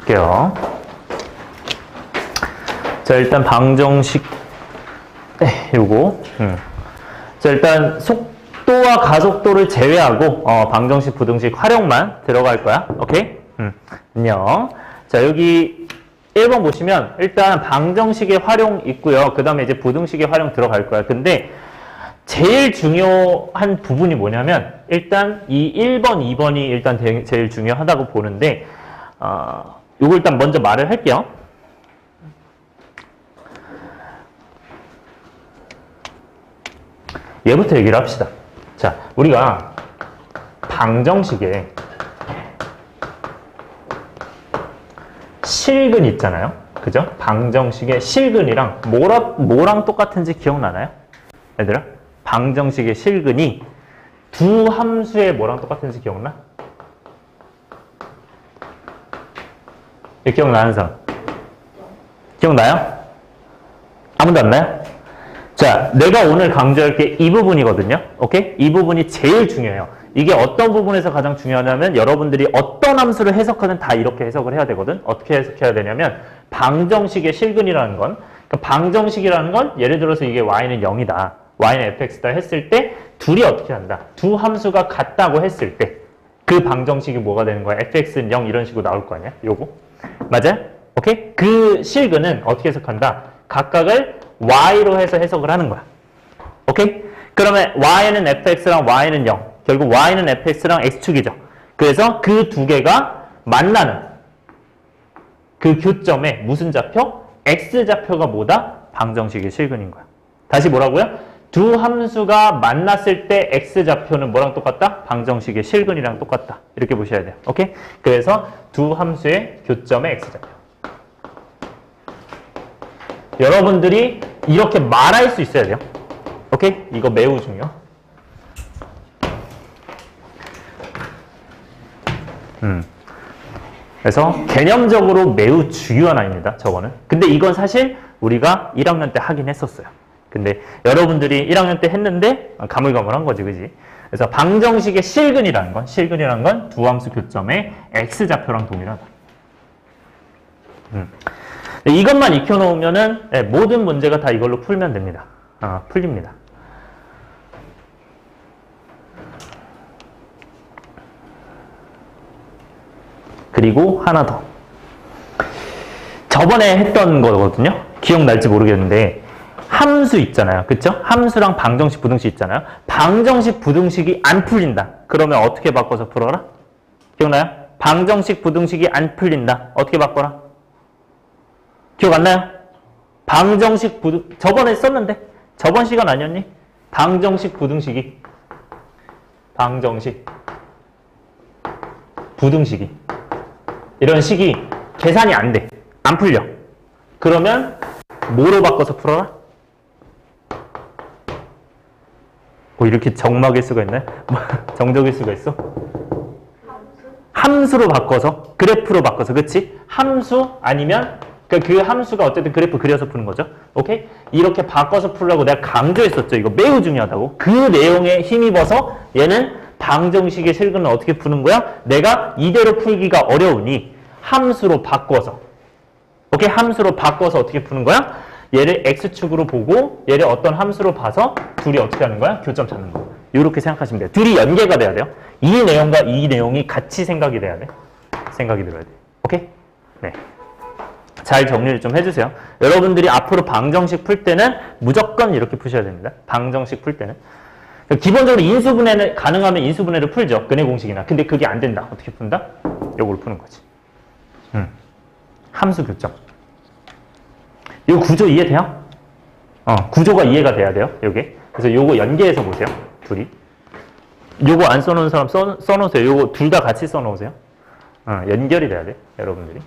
볼게요. 자, 일단 방정식, 요거. 자, 일단 속도와 가속도를 제외하고, 방정식, 부등식 활용만 들어갈 거야. 오케이? 안녕. 자, 여기 1번 보시면, 일단 방정식의 활용 있고요. 그 다음에 이제 부등식의 활용 들어갈 거야. 근데, 제일 중요한 부분이 뭐냐면, 일단 이 1번, 2번이 일단 제일 중요하다고 보는데, 요거 일단 먼저 말을 할게요. 얘부터 얘기를 합시다. 자, 우리가 방정식에 실근 있잖아요. 그죠? 방정식의 실근이랑 뭐랑 똑같은지 기억나나요? 얘들아? 방정식의 실근이 두 함수의 뭐랑 똑같은지 기억나? 기억나는 사람? 기억나요? 아무도 안 나요? 자, 내가 오늘 강조할 게 이 부분이거든요. 오케이? 이 부분이 제일 중요해요. 이게 어떤 부분에서 가장 중요하냐면 여러분들이 어떤 함수를 해석하든 다 이렇게 해석을 해야 되거든. 어떻게 해석해야 되냐면 방정식의 실근이라는 건, 그러니까 방정식이라는 건 예를 들어서 이게 y는 0이다. y는 fx다 했을 때 둘이 어떻게 한다? 두 함수가 같다고 했을 때 그 방정식이 뭐가 되는 거야? fx는 0 이런 식으로 나올 거 아니야? 요거. 맞아요? 오케이? 그 실근은 어떻게 해석한다? 각각을 y로 해서 해석을 하는 거야. 오케이? 그러면 y는 fx랑 y는 0. 결국 y는 fx랑 x축이죠. 그래서 그 두 개가 만나는 그 교점에 무슨 좌표? x좌표가 뭐다? 방정식의 실근인 거야. 다시 뭐라고요? 두 함수가 만났을 때 x좌표는 뭐랑 똑같다? 방정식의 실근이랑 똑같다. 이렇게 보셔야 돼요. 오케이? 그래서 두 함수의 교점의 x좌표. 여러분들이 이렇게 말할 수 있어야 돼요. 오케이? 이거 매우 중요. 그래서 개념적으로 매우 중요한 아입니다. 저거는. 근데 이건 사실 우리가 1학년 때 하긴 했었어요. 근데 여러분들이 1학년 때 했는데 가물가물한 거지, 그지? 그래서 방정식의 실근이라는 건 두 함수 교점의 x좌표랑 동일하다. 이것만 익혀놓으면은 모든 문제가 다 이걸로 풀면 됩니다. 풀립니다. 그리고 하나 더. 저번에 했던 거거든요. 기억날지 모르겠는데 함수 있잖아요. 그쵸? 함수랑 방정식, 부등식 있잖아요. 방정식, 부등식이 안 풀린다. 그러면 어떻게 바꿔서 풀어라? 기억나요? 방정식, 부등식이 안 풀린다. 어떻게 바꿔라? 기억 안 나요? 방정식, 저번에 썼는데? 저번 시간 아니었니? 방정식, 부등식이. 방정식, 부등식이. 이런 식이 계산이 안 돼. 안 풀려. 그러면 뭐로 바꿔서 풀어라? 이렇게 정막일 수가 있나요? 정적일 수가 있어? 함수로 바꿔서, 그래프로 바꿔서, 그치? 함수 아니면 그 함수가 어쨌든 그래프 그려서 푸는 거죠. 오케이? 이렇게 바꿔서 풀라고 내가 강조했었죠. 이거 매우 중요하다고. 그 내용에 힘입어서 얘는 방정식의 실근은 어떻게 푸는 거야? 내가 이대로 풀기가 어려우니 함수로 바꿔서. 오케이? 함수로 바꿔서 어떻게 푸는 거야? 얘를 x축으로 보고 얘를 어떤 함수로 봐서 둘이 어떻게 하는 거야? 교점 잡는 거야. 이렇게 생각하시면 돼요. 둘이 연계가 돼야 돼요. 이 내용과 이 내용이 같이 생각이 돼야 돼. 생각이 들어야 돼. 오케이? 네. 잘 정리를 좀 해주세요. 여러분들이 앞으로 방정식 풀 때는 무조건 이렇게 푸셔야 됩니다. 방정식 풀 때는. 기본적으로 인수분해는 가능하면 인수분해를 풀죠. 근해 공식이나. 근데 그게 안 된다. 어떻게 푼다? 요걸 푸는 거지. 함수 교점. 이 구조 이해돼요? 구조가 이해가 돼야 돼요. 요게. 그래서 요거 연계해서 보세요. 둘이. 요거 안 써놓은 사람 써놓으세요. 요거 둘 다 같이 써놓으세요. 연결이 돼야 돼. 여러분들이.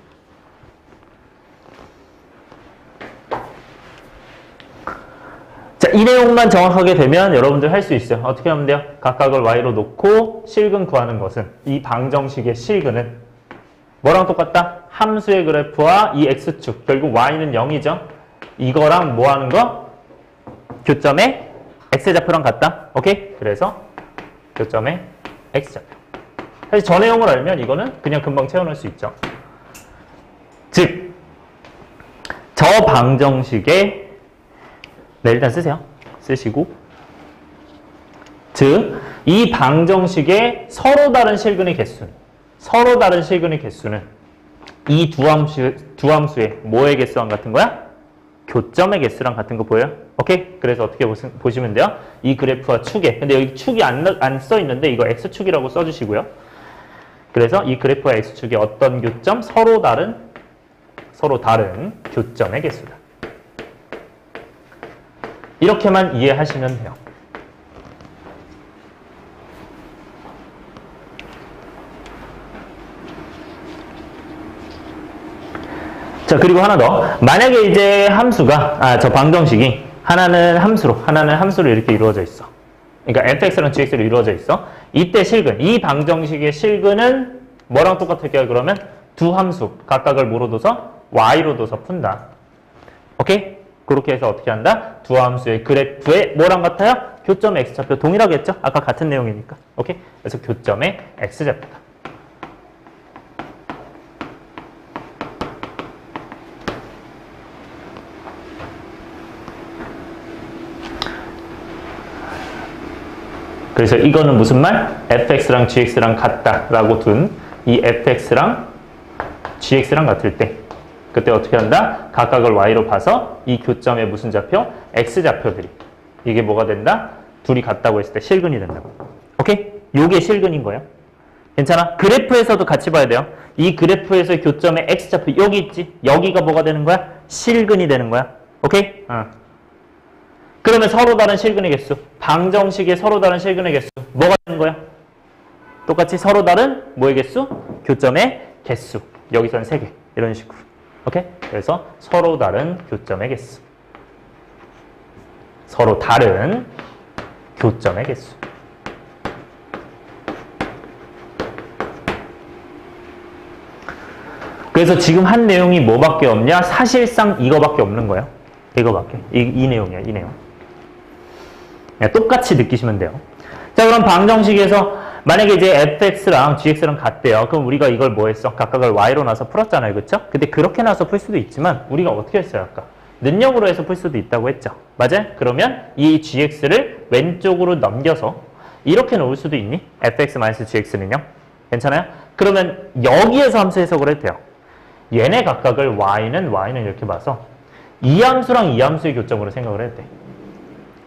자, 이 내용만 정확하게 되면 여러분들 할 수 있어요. 어떻게 하면 돼요? 각각을 y로 놓고 실근 구하는 것은 이 방정식의 실근은 뭐랑 똑같다? 함수의 그래프와 이 x축. 결국 y는 0이죠. 이거랑 뭐 하는 거? 교점의 x좌표랑 같다. 오케이? 그래서 교점의 x좌표. 사실 저 내용을 알면 이거는 그냥 금방 채워넣을 수 있죠. 즉, 저 방정식에 네, 일단 쓰세요. 쓰시고 즉, 이 방정식의 서로 다른 실근의 개수는 이 두 함수의 뭐의 개수랑 같은 거야? 교점의 개수랑 같은 거 보여요? 오케이? 그래서 어떻게 보시면 돼요? 이 그래프와 축에, 근데 여기 축이 안 써 있는데 이거 x축이라고 써주시고요. 그래서 이 그래프와 x축의 어떤 교점? 서로 다른 교점의 개수다. 이렇게만 이해하시면 돼요. 자, 그리고 하나 더. 만약에 이제 함수가, 저 방정식이 하나는 함수로 이렇게 이루어져 있어. 그러니까 fx랑 gx로 이루어져 있어. 이때 실근, 이 방정식의 실근은 뭐랑 똑같을게요? 그러면 두 함수, 각각을 뭐로 둬서? y로 둬서 푼다. 오케이? 그렇게 해서 어떻게 한다? 두 함수의 그래프에 뭐랑 같아요? 교점의 x좌표 동일하겠죠? 아까 같은 내용이니까. 오케이? 그래서 교점의 x좌표다. 그래서 이거는 무슨 말? fx랑 gx랑 같다라고 둔 이 fx랑 gx랑 같을 때 그때 어떻게 한다? 각각을 y로 봐서 이 교점의 무슨 좌표? x좌표들이 이게 뭐가 된다? 둘이 같다고 했을 때 실근이 된다고. 오케이? 요게 실근인 거예요. 괜찮아? 그래프에서도 같이 봐야 돼요. 이 그래프에서의 교점의 x좌표 여기 있지? 여기가 뭐가 되는 거야? 실근이 되는 거야. 오케이? 그러면 서로 다른 실근의 개수, 방정식의 서로 다른 실근의 개수 뭐가 되는 거야? 똑같이 서로 다른 뭐의 개수? 교점의 개수. 여기서는 3개. 이런 식으로. 오케이? 그래서 서로 다른 교점의 개수. 서로 다른 교점의 개수. 그래서 지금 한 내용이 뭐밖에 없냐? 사실상 이거밖에 없는 거예요. 이거밖에. 이 내용이야, 이 내용. 그냥 똑같이 느끼시면 돼요. 자, 그럼 방정식에서 만약에 이제 fx랑 gx랑 같대요. 그럼 우리가 이걸 뭐 했어? 각각을 y로 나서 풀었잖아요. 그쵸? 근데 그렇게 나서 풀 수도 있지만 우리가 어떻게 했어요? 아까 능력으로 해서 풀 수도 있다고 했죠. 맞아요? 그러면 이 gx를 왼쪽으로 넘겨서 이렇게 놓을 수도 있니? fx-gx는요? 괜찮아요? 그러면 여기에서 함수 해석을 해도 돼요. 얘네 각각을 y는 이렇게 봐서 이 함수랑 이 함수의 교점으로 생각을 해도 돼.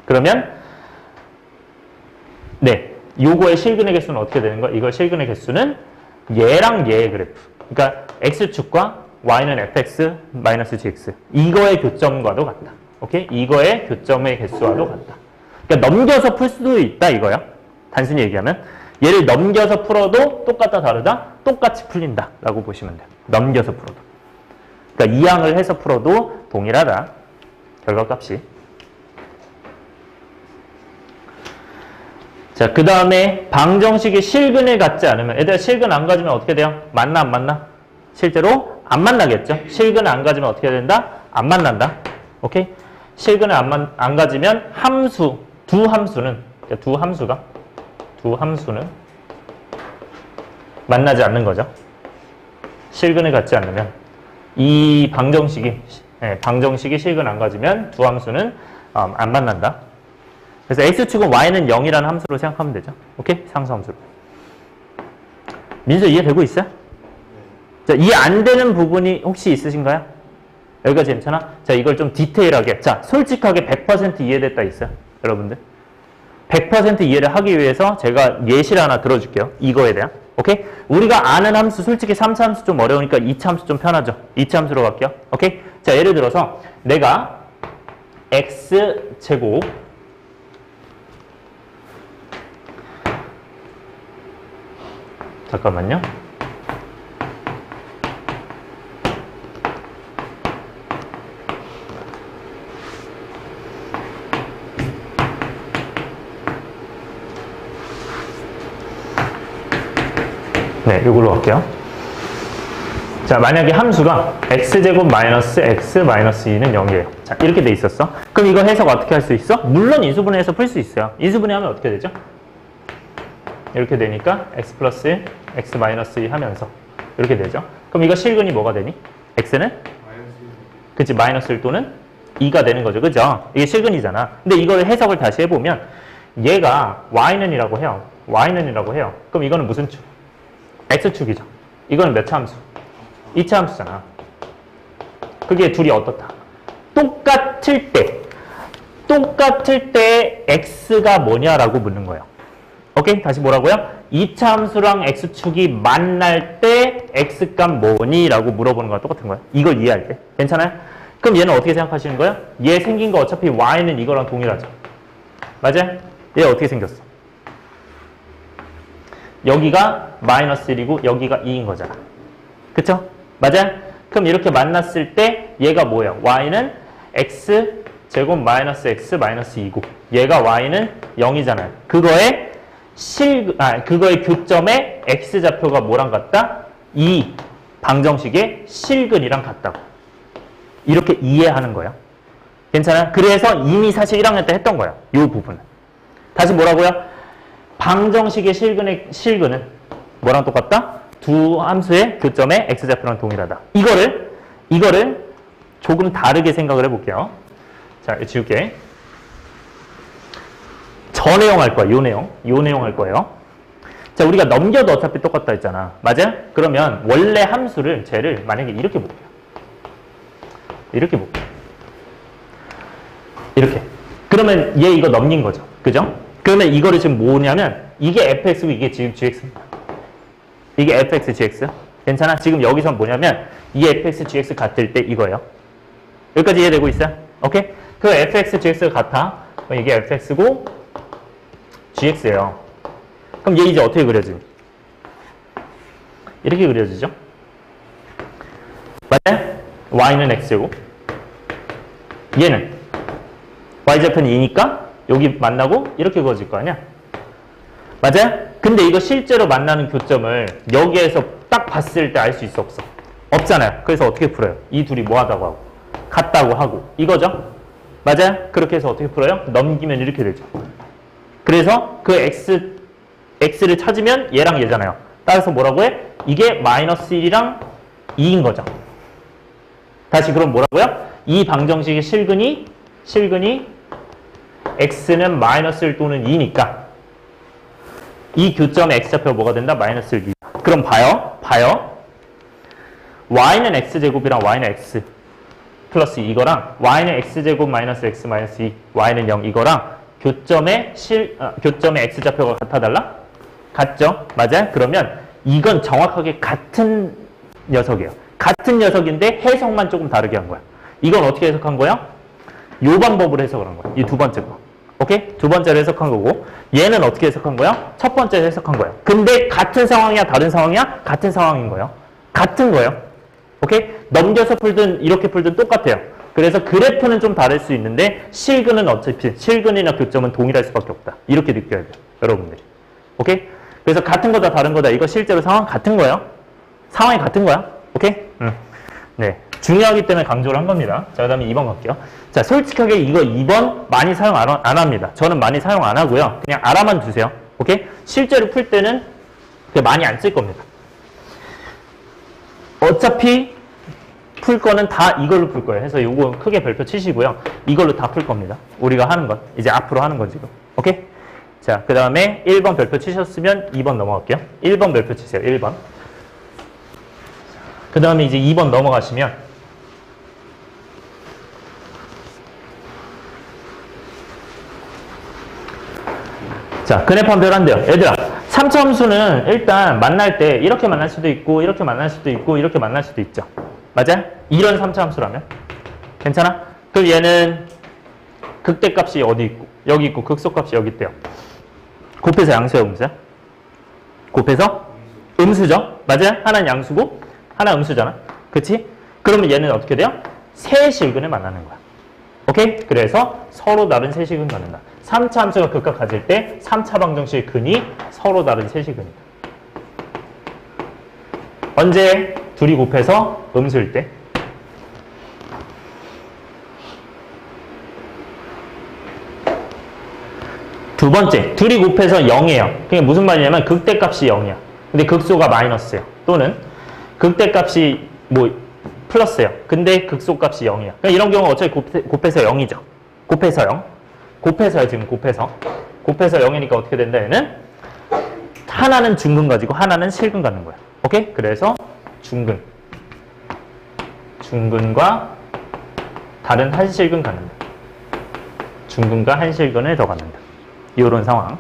그러면 네, 요거의 실근의 개수는 어떻게 되는 거야? 이거 실근의 개수는 얘랑 얘의 그래프. 그러니까 x축과 y는 fx-gx. 이거의 교점과도 같다. 오케이? 이거의 교점의 개수와도 같다. 그러니까 넘겨서 풀 수도 있다 이거야. 단순히 얘기하면 얘를 넘겨서 풀어도 똑같다 다르다? 똑같이 풀린다 라고 보시면 돼요. 넘겨서 풀어도. 그러니까 이항을 해서 풀어도 동일하다. 결과값이. 자, 그 다음에 방정식이 실근을 갖지 않으면, 얘들아 실근 안 가지면 어떻게 돼요? 만나 안 만나? 실제로 안 만나겠죠? 실근을 안 가지면 어떻게 된다? 안 만난다. 오케이? 실근을 안 가지면 두 함수는 만나지 않는 거죠. 실근을 갖지 않으면 이 방정식이 실근 안 가지면 두 함수는 안 만난다. 그래서 x축은 y는 0이라는 함수로 생각하면 되죠. 오케이? 상수함수로. 민수 이해되고 있어요? 자, 이해 안 되는 부분이 혹시 있으신가요? 여기까지 괜찮아? 자, 이걸 좀 디테일하게. 자, 솔직하게 100% 이해됐다 있어요? 여러분들? 100% 이해를 하기 위해서 제가 예시를 하나 들어줄게요. 이거에 대한. 오케이? 우리가 아는 함수, 솔직히 3차 함수 좀 어려우니까 2차 함수 좀 편하죠? 2차 함수로 갈게요. 오케이? 자, 예를 들어서 내가 x제곱 잠깐만요. 네, 이걸로 갈게요. 자, 만약에 함수가 x제곱 마이너스 x 마이너스 2는 0이에요. 자, 이렇게 돼 있었어. 그럼 이거 해석 어떻게 할 수 있어? 물론 인수분해해서 풀 수 있어요. 인수분해 하면 어떻게 되죠? 이렇게 되니까 x 플러스 1, x 마이너스 2 하면서 이렇게 되죠. 그럼 이거 실근이 뭐가 되니? x는? 그치, 마이너스 1 또는 2가 되는 거죠. 그죠? 이게 실근이잖아. 근데 이걸 해석을 다시 해보면 얘가 y는이라고 해요. y는이라고 해요. 그럼 이거는 무슨 축? x축이죠. 이거는 몇 차 함수? 2차 함수잖아. 그게 둘이 어떻다? 똑같을 때 x가 뭐냐라고 묻는 거예요. 오케이? 다시 뭐라고요? 2차 함수랑 x축이 만날 때 x값 뭐니? 라고 물어보는 거랑 똑같은 거예요. 이걸 이해할 때. 괜찮아요? 그럼 얘는 어떻게 생각하시는 거예요? 얘 생긴 거 어차피 y는 이거랑 동일하죠. 맞아요? 얘 어떻게 생겼어? 여기가 마이너스 1이고 여기가 2인 거잖아. 그쵸? 맞아요? 그럼 이렇게 만났을 때 얘가 뭐예요? y는 x 제곱 마이너스 x 마이너스 2고 얘가 y는 0이잖아요. 그거의 그거의 교점의 x좌표가 뭐랑 같다? 이 방정식의 실근이랑 같다고. 이렇게 이해하는 거예요. 괜찮아요? 그래서 이미 사실 1학년 때 했던 거예요. 이 부분은. 다시 뭐라고요? 방정식의 실근은 뭐랑 똑같다? 두 함수의 교점의 x좌표랑 동일하다. 이거를 조금 다르게 생각을 해볼게요. 자, 지울게. 저 내용 할 거야. 요 내용 할 거예요. 자, 우리가 넘겨도 어차피 똑같다 했잖아. 맞아요? 그러면 원래 함수를 쟤를 만약에 이렇게 볼게요. 이렇게 볼게요. 이렇게. 그러면 얘 이거 넘긴 거죠. 그죠? 그러면 이거를 지금 뭐냐면 이게 fx고 이게 지금 gx입니다. 이게 fx, gx. 괜찮아? 지금 여기서 뭐냐면 이 fx, gx 같을 때 이거예요. 여기까지 이해되고 있어요? 오케이? 그 fx, gx가 같아. 그럼 이게 fx고 gx예요. 그럼 얘 이제 어떻게 그려지? 이렇게 그려지죠? 맞아요? y는 x고 얘는 y좌표는 2니까 여기 만나고 이렇게 그어질 거 아니야? 맞아요? 근데 이거 실제로 만나는 교점을 여기에서 딱 봤을 때 알 수 있어 없어? 없잖아요. 그래서 어떻게 풀어요? 이 둘이 뭐 하다고 하고 같다고 하고 이거죠? 맞아요? 그렇게 해서 어떻게 풀어요? 넘기면 이렇게 되죠. 그래서 그 x를 찾으면 얘랑 얘잖아요. 따라서 뭐라고 해? 이게 마이너스 1이랑 2인 거죠. 다시 그럼 뭐라고요? 이 방정식의 실근이 x는 마이너스 1 또는 2니까 이 교점의 x좌표가 뭐가 된다? 마이너스 1, 2. 그럼 봐요. y는 x제곱이랑 y는 x 플러스 이거랑 y는 x제곱 마이너스 x 마이너스 2 y는 0 이거랑 교점의 x좌표가 같아달라? 같죠? 맞아요? 그러면 이건 정확하게 같은 녀석이에요. 같은 녀석인데 해석만 조금 다르게 한 거야. 이건 어떻게 해석한 거야? 요 방법으로 해석을 한 거야. 이 두 번째 거. 오케이? 두 번째로 해석한 거고 얘는 어떻게 해석한 거야? 첫 번째로 해석한 거야. 근데 같은 상황이야? 다른 상황이야? 같은 상황인 거예요. 같은 거예요. 오케이? 넘겨서 풀든 이렇게 풀든 똑같아요. 그래서 그래프는 좀 다를 수 있는데 실근은 어차피 실근이나 교점은 동일할 수밖에 없다. 이렇게 느껴야 돼요. 여러분들이. 오케이? 그래서 같은 거다 다른 거다. 이거 실제로 상황 같은 거예요. 상황이 같은 거야. 오케이? 네. 중요하기 때문에 강조를 한 겁니다. 자, 그 다음에 2번 갈게요. 자, 솔직하게 이거 2번 많이 사용 안 합니다. 저는 많이 사용 안 하고요. 그냥 알아만 두세요. 오케이? 실제로 풀 때는 많이 안 쓸 겁니다. 어차피 풀 거는 다 이걸로 풀 거예요. 해서 요거 크게 별표 치시고요. 이걸로 다 풀 겁니다. 우리가 하는 것. 이제 앞으로 하는 건 지금. 오케이? 자, 그 다음에 1번 별표 치셨으면 2번 넘어갈게요. 1번 별표 치세요. 1번. 그 다음에 이제 2번 넘어가시면 자, 그래프한 별한대요. 얘들아, 3차 함수는 일단 만날 때 이렇게 만날 수도 있고 이렇게 만날 수도 있고 이렇게 만날 수도 있죠. 맞아요? 이런 3차 함수라면 괜찮아? 그럼 얘는 극대값이 어디 있고 여기 있고 극소값이 여기 있대요. 곱해서 양수야, 음수야? 곱해서 음수죠. 맞아요? 하나는 양수고 하나 음수잖아. 그치? 그러면 얘는 어떻게 돼요? 세 실근을 만나는 거야. 오케이? 그래서 서로 다른 세 실근 갖는다. 3차 함수가 극각 가질 때 3차 방정식의 근이 서로 다른 세 실근이다. 언제? 둘이 곱해서 음수일 때. 두 번째, 둘이 곱해서 0이에요. 그게 무슨 말이냐면 극대값이 0이야. 근데 극소가 마이너스예요. 또는 극대값이 뭐 플러스예요. 근데 극소값이 0이야. 그러니까 이런 경우 어차피 곱해서 0이죠. 곱해서 0. 곱해서요, 지금 곱해서. 곱해서 0이니까 어떻게 된다, 얘는? 하나는 중근 가지고 하나는 실근 갖는 거야. 오케이? 그래서 중근. 중근과 다른 한실근 갖는다. 중근과 한실근을 더 갖는다. 이런 상황.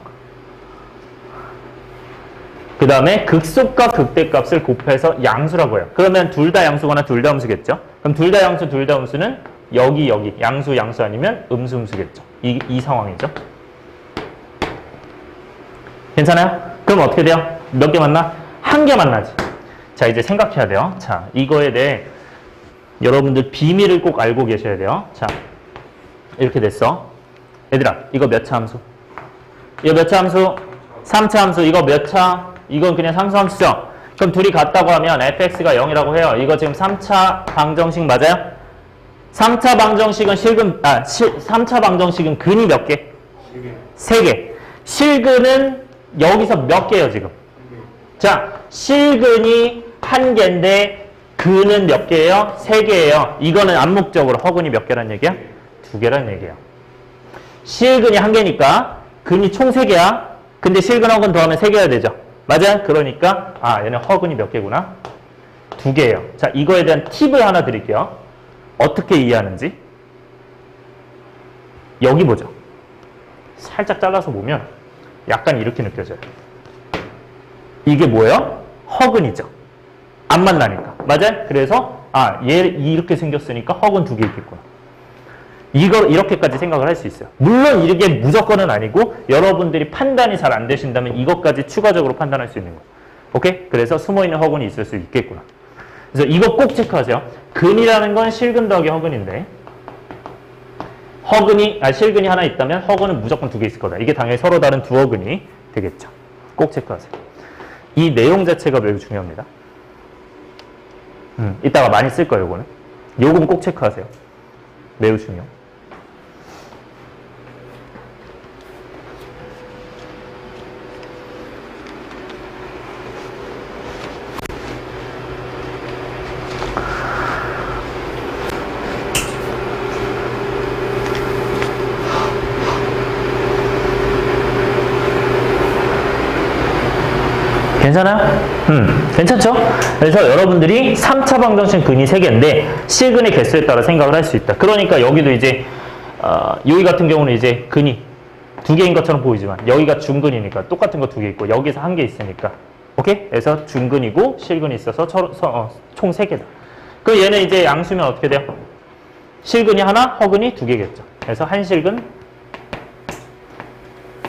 그 다음에 극소값, 극대값을 곱해서 양수라고 해요. 그러면 둘 다 양수거나 둘 다 음수겠죠? 그럼 둘 다 양수, 둘 다 음수는 여기, 양수, 양수 아니면 음수, 음수겠죠? 이 상황이죠. 괜찮아요? 그럼 어떻게 돼요? 몇 개 만나? 한 개 만나지. 자, 이제 생각해야 돼요. 자, 이거에 대해 여러분들 비밀을 꼭 알고 계셔야 돼요. 자, 이렇게 됐어. 얘들아, 이거 몇 차 함수? 이거 몇 차 함수? 3차 함수. 이거 몇 차? 이건 그냥 상수함수죠. 그럼 둘이 같다고 하면 fx가 0이라고 해요. 이거 지금 3차 방정식 맞아요? 3차 방정식은 3차 방정식은 근이 몇 개? 3개. 실근은 여기서 몇 개예요, 지금? 자, 실근이 1개인데 근은 몇 개예요? 3개예요. 이거는 암묵적으로 허근이 몇 개란 얘기야? 2개란 얘기야. 실근이 1개니까 근이 총 3개야. 근데 실근 허근 더하면 3개여야 되죠. 맞아요? 그러니까 얘는 허근이 몇 개구나? 2개예요. 자, 이거에 대한 팁을 하나 드릴게요. 어떻게 이해하는지. 여기 보죠. 살짝 잘라서 보면 약간 이렇게 느껴져요. 이게 뭐예요? 허근이죠. 안 만나니까. 맞아요? 그래서 얘 이렇게 생겼으니까 허근 2개 있겠구나. 이걸 이렇게까지 생각을 할 수 있어요. 물론 이게 무조건은 아니고 여러분들이 판단이 잘 안 되신다면 이것까지 추가적으로 판단할 수 있는 거예요. 오케이? 그래서 숨어있는 허근이 있을 수 있겠구나. 그래서 이거 꼭 체크하세요. 근이라는 건 실근 더하기 허근인데 실근이 하나 있다면 허근은 무조건 2개 있을 거다. 이게 당연히 서로 다른 두 허근이 되겠죠. 꼭 체크하세요. 이 내용 자체가 매우 중요합니다. 이따가 많이 쓸 거예요, 이거는. 요건 꼭 체크하세요. 매우 중요. 괜찮아요? 괜찮죠? 그래서 여러분들이 3차 방정식 근이 3개인데 실근의 개수에 따라 생각을 할 수 있다. 그러니까 여기도 이제 여기 같은 경우는 이제 근이 2개인 것처럼 보이지만 여기가 중근이니까 똑같은 거 2개 있고 여기서 1개 있으니까 오케이? 그래서 중근이고 실근이 있어서 총 3개다. 그 얘는 이제 양수면 어떻게 돼요? 실근이 하나, 허근이 2개겠죠. 그래서 한 실근,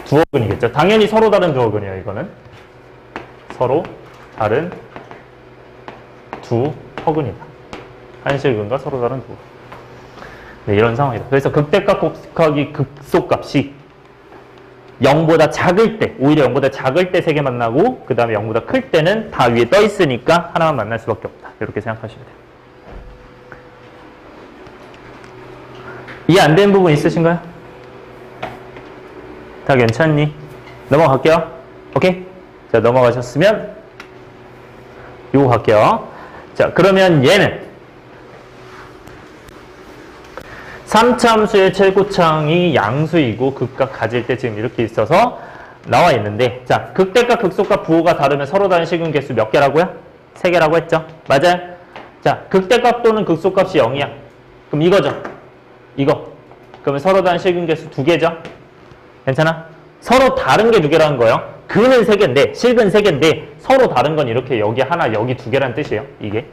2허근이겠죠. 당연히 서로 다른 2허근이에요, 이거는. 서로 다른 2허근이다. 한실근과 서로 다른 2허근. 네, 이런 상황이다. 그래서 극대값 곱하기 극소값이 0보다 작을 때, 오히려 0보다 작을 때 3개 만나고 그 다음에 0보다 클 때는 다 위에 떠 있으니까 하나만 만날 수밖에 없다. 이렇게 생각하시면 돼요. 이해 안 되는 부분 있으신가요? 다 괜찮니? 넘어갈게요. 오케이? 자, 넘어가셨으면 요거 갈게요. 자, 그러면 얘는 3차 함수의 최고창이 양수이고 극각 가질 때 지금 이렇게 있어서 나와 있는데 자, 극대값, 극소값, 부호가 다르면 서로 다른 실근 개수 몇 개라고요? 3개라고 했죠? 맞아요? 자, 극대값 또는 극소값이 0이야. 그럼 이거죠? 이거. 그러면 서로 다른 실근 개수 2개죠? 괜찮아? 서로 다른 게 2개라는 거예요. 근은 3개인데, 실근 3개인데 서로 다른 건 이렇게 여기 하나, 여기 2개라는 뜻이에요. 이게.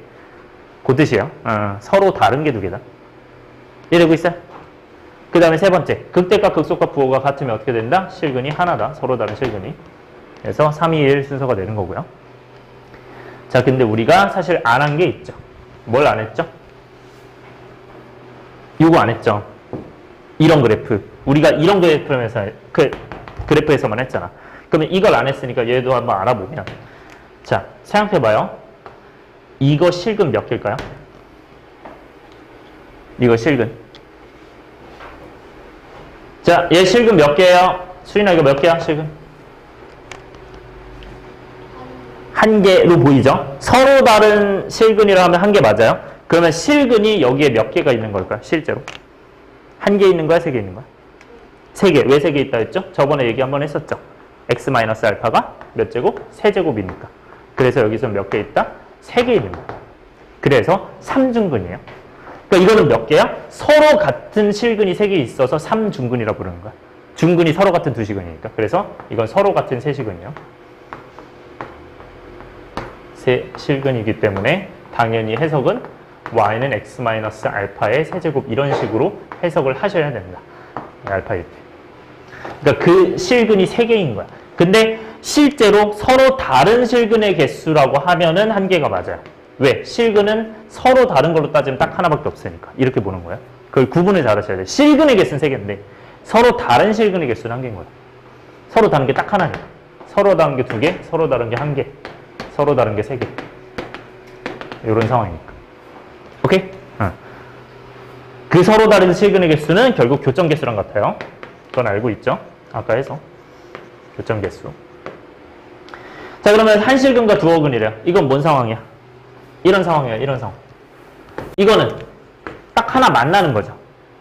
그 뜻이에요. 서로 다른 게 2개다. 이해되고 있어요? 그 다음에 세 번째. 극대값, 극소값, 부호가 같으면 어떻게 된다? 실근이 하나다. 서로 다른 실근이. 그래서 3, 2, 1 순서가 되는 거고요. 자, 근데 우리가 사실 안 한 게 있죠. 뭘 안 했죠? 이거 안 했죠. 이런 그래프. 우리가 이런 그래프에서만 했잖아. 그러면 이걸 안 했으니까 얘도 한번 알아보면 자, 생각해봐요. 이거 실근 몇 개일까요? 이거 실근. 자, 얘 실근 몇 개예요? 수인아 이거 몇 개야? 실근? 1개로 보이죠? 서로 다른 실근이라 하면 1개 맞아요? 그러면 실근이 여기에 몇 개가 있는 걸까요? 실제로? 한 개 있는 거야? 세 개 있는 거야? 세 개. 왜 세 개 있다 했죠? 저번에 얘기 한번 했었죠. x-알파가 몇 제곱? 세제곱이니까. 그래서 여기서 몇 개 있다? 세 개 있는 거야. 그래서 3중근이에요. 그러니까 이거는 몇 개야? 서로 같은 실근이 세 개 있어서 3중근이라고 부르는 거야. 중근이 서로 같은 두 시근이니까. 그래서 이건 서로 같은 세 시근이요. 세 실근이기 때문에 당연히 해석은 y는 x-알파의 세제곱 이런 식으로 해석을 하셔야 된다. 알파일 때. 그러니까 그 실근이 세 개인 거야. 근데 실제로 서로 다른 실근의 개수라고 하면은 한 개가 맞아요. 왜? 실근은 서로 다른 걸로 따지면 딱 하나밖에 없으니까. 이렇게 보는 거야. 그걸 구분을 잘 하셔야 돼. 실근의 개수는 세 개인데 서로 다른 실근의 개수는 한 개인 거야. 서로 다른 게 딱 하나니까. 서로 다른 게 두 개, 서로 다른 게 한 개, 서로 다른 게 세 개. 이런 상황이니까. 오케이? 그 서로 다른 실근의 개수는 결국 교점 개수랑 같아요. 그건 알고 있죠? 아까 해서. 교점 개수. 자, 그러면 한 실근과 두 어근이래요. 이건 뭔 상황이야? 이런 상황이야, 이런 상황. 이거는 딱 하나 만나는 거죠.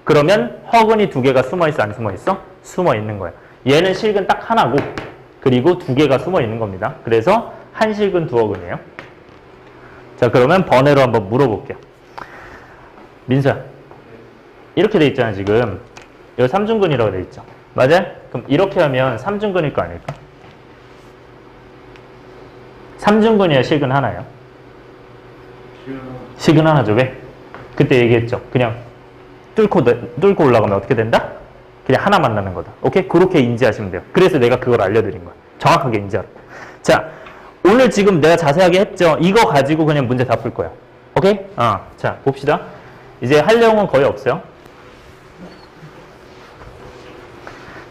그러면 허근이 두 개가 숨어 있어, 안 숨어 있어? 숨어 있는 거야. 얘는 실근 딱 하나고, 그리고 두 개가 숨어 있는 겁니다. 그래서 한 실근 두 어근이에요. 자, 그러면 번외로 한번 물어볼게요. 민수야, 이렇게 돼 있잖아, 지금. 여기 3중근이라고 돼 있죠. 맞아요? 그럼 이렇게 하면 3중근일 거 아닐까? 3중근이야, 실근 하나예요? 실근 하나죠. 왜? 그때 얘기했죠. 그냥 뚫고 올라가면 어떻게 된다? 그냥 하나 만나는 거다. 오케이? 그렇게 인지하시면 돼요. 그래서 내가 그걸 알려드린 거야. 정확하게 인지하라. 자, 오늘 지금 내가 자세하게 했죠. 이거 가지고 그냥 문제 다 풀 거야. 오케이? 자, 봅시다. 이제 할 내용은 거의 없어요.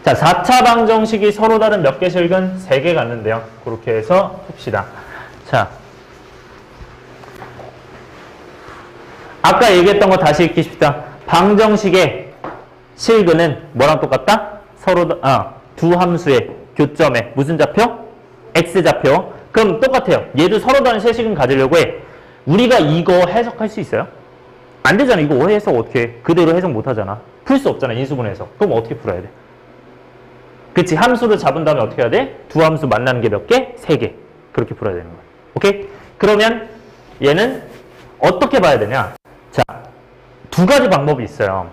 자, 4차 방정식이 서로 다른 몇 개 실근? 3개 갔는데요. 그렇게 해서 풉시다. 자, 아까 얘기했던 거 다시 읽기 쉽다. 방정식의 실근은 뭐랑 똑같다? 서로 두 함수의 교점에 무슨 좌표? x좌표. 그럼 똑같아요. 얘도 서로 다른 세 실근 가지려고 해. 우리가 이거 해석할 수 있어요? 안 되잖아. 이거 해석 어떻게 해? 그대로 해석 못 하잖아. 풀 수 없잖아. 인수분 해석. 그럼 어떻게 풀어야 돼? 그치? 함수를 잡은 다음에 어떻게 해야 돼? 두 함수 만나는 게 몇 개? 3개. 그렇게 풀어야 되는 거야. 오케이? 그러면 얘는 어떻게 봐야 되냐? 자, 두 가지 방법이 있어요.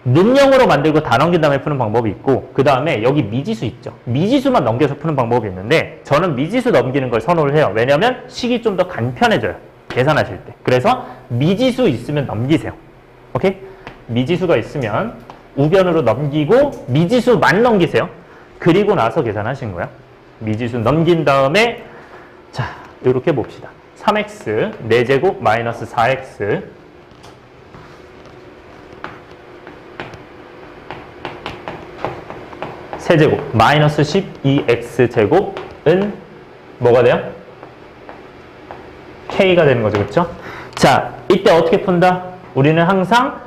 능형으로 만들고 다 넘긴 다음에 푸는 방법이 있고, 그 다음에 여기 미지수 있죠. 미지수만 넘겨서 푸는 방법이 있는데, 저는 미지수 넘기는 걸 선호를 해요. 왜냐면 식이 좀 더 간편해져요. 계산하실 때. 그래서 미지수 있으면 넘기세요. 오케이? 미지수가 있으면 우변으로 넘기고 미지수만 넘기세요. 그리고 나서 계산하신 거야. 미지수 넘긴 다음에 자, 이렇게 봅시다. 3x 4제곱 마이너스 4x 세제곱 마이너스 12x제곱은 뭐가 돼요? k가 되는 거죠. 그렇죠? 자, 이때 어떻게 푼다? 우리는 항상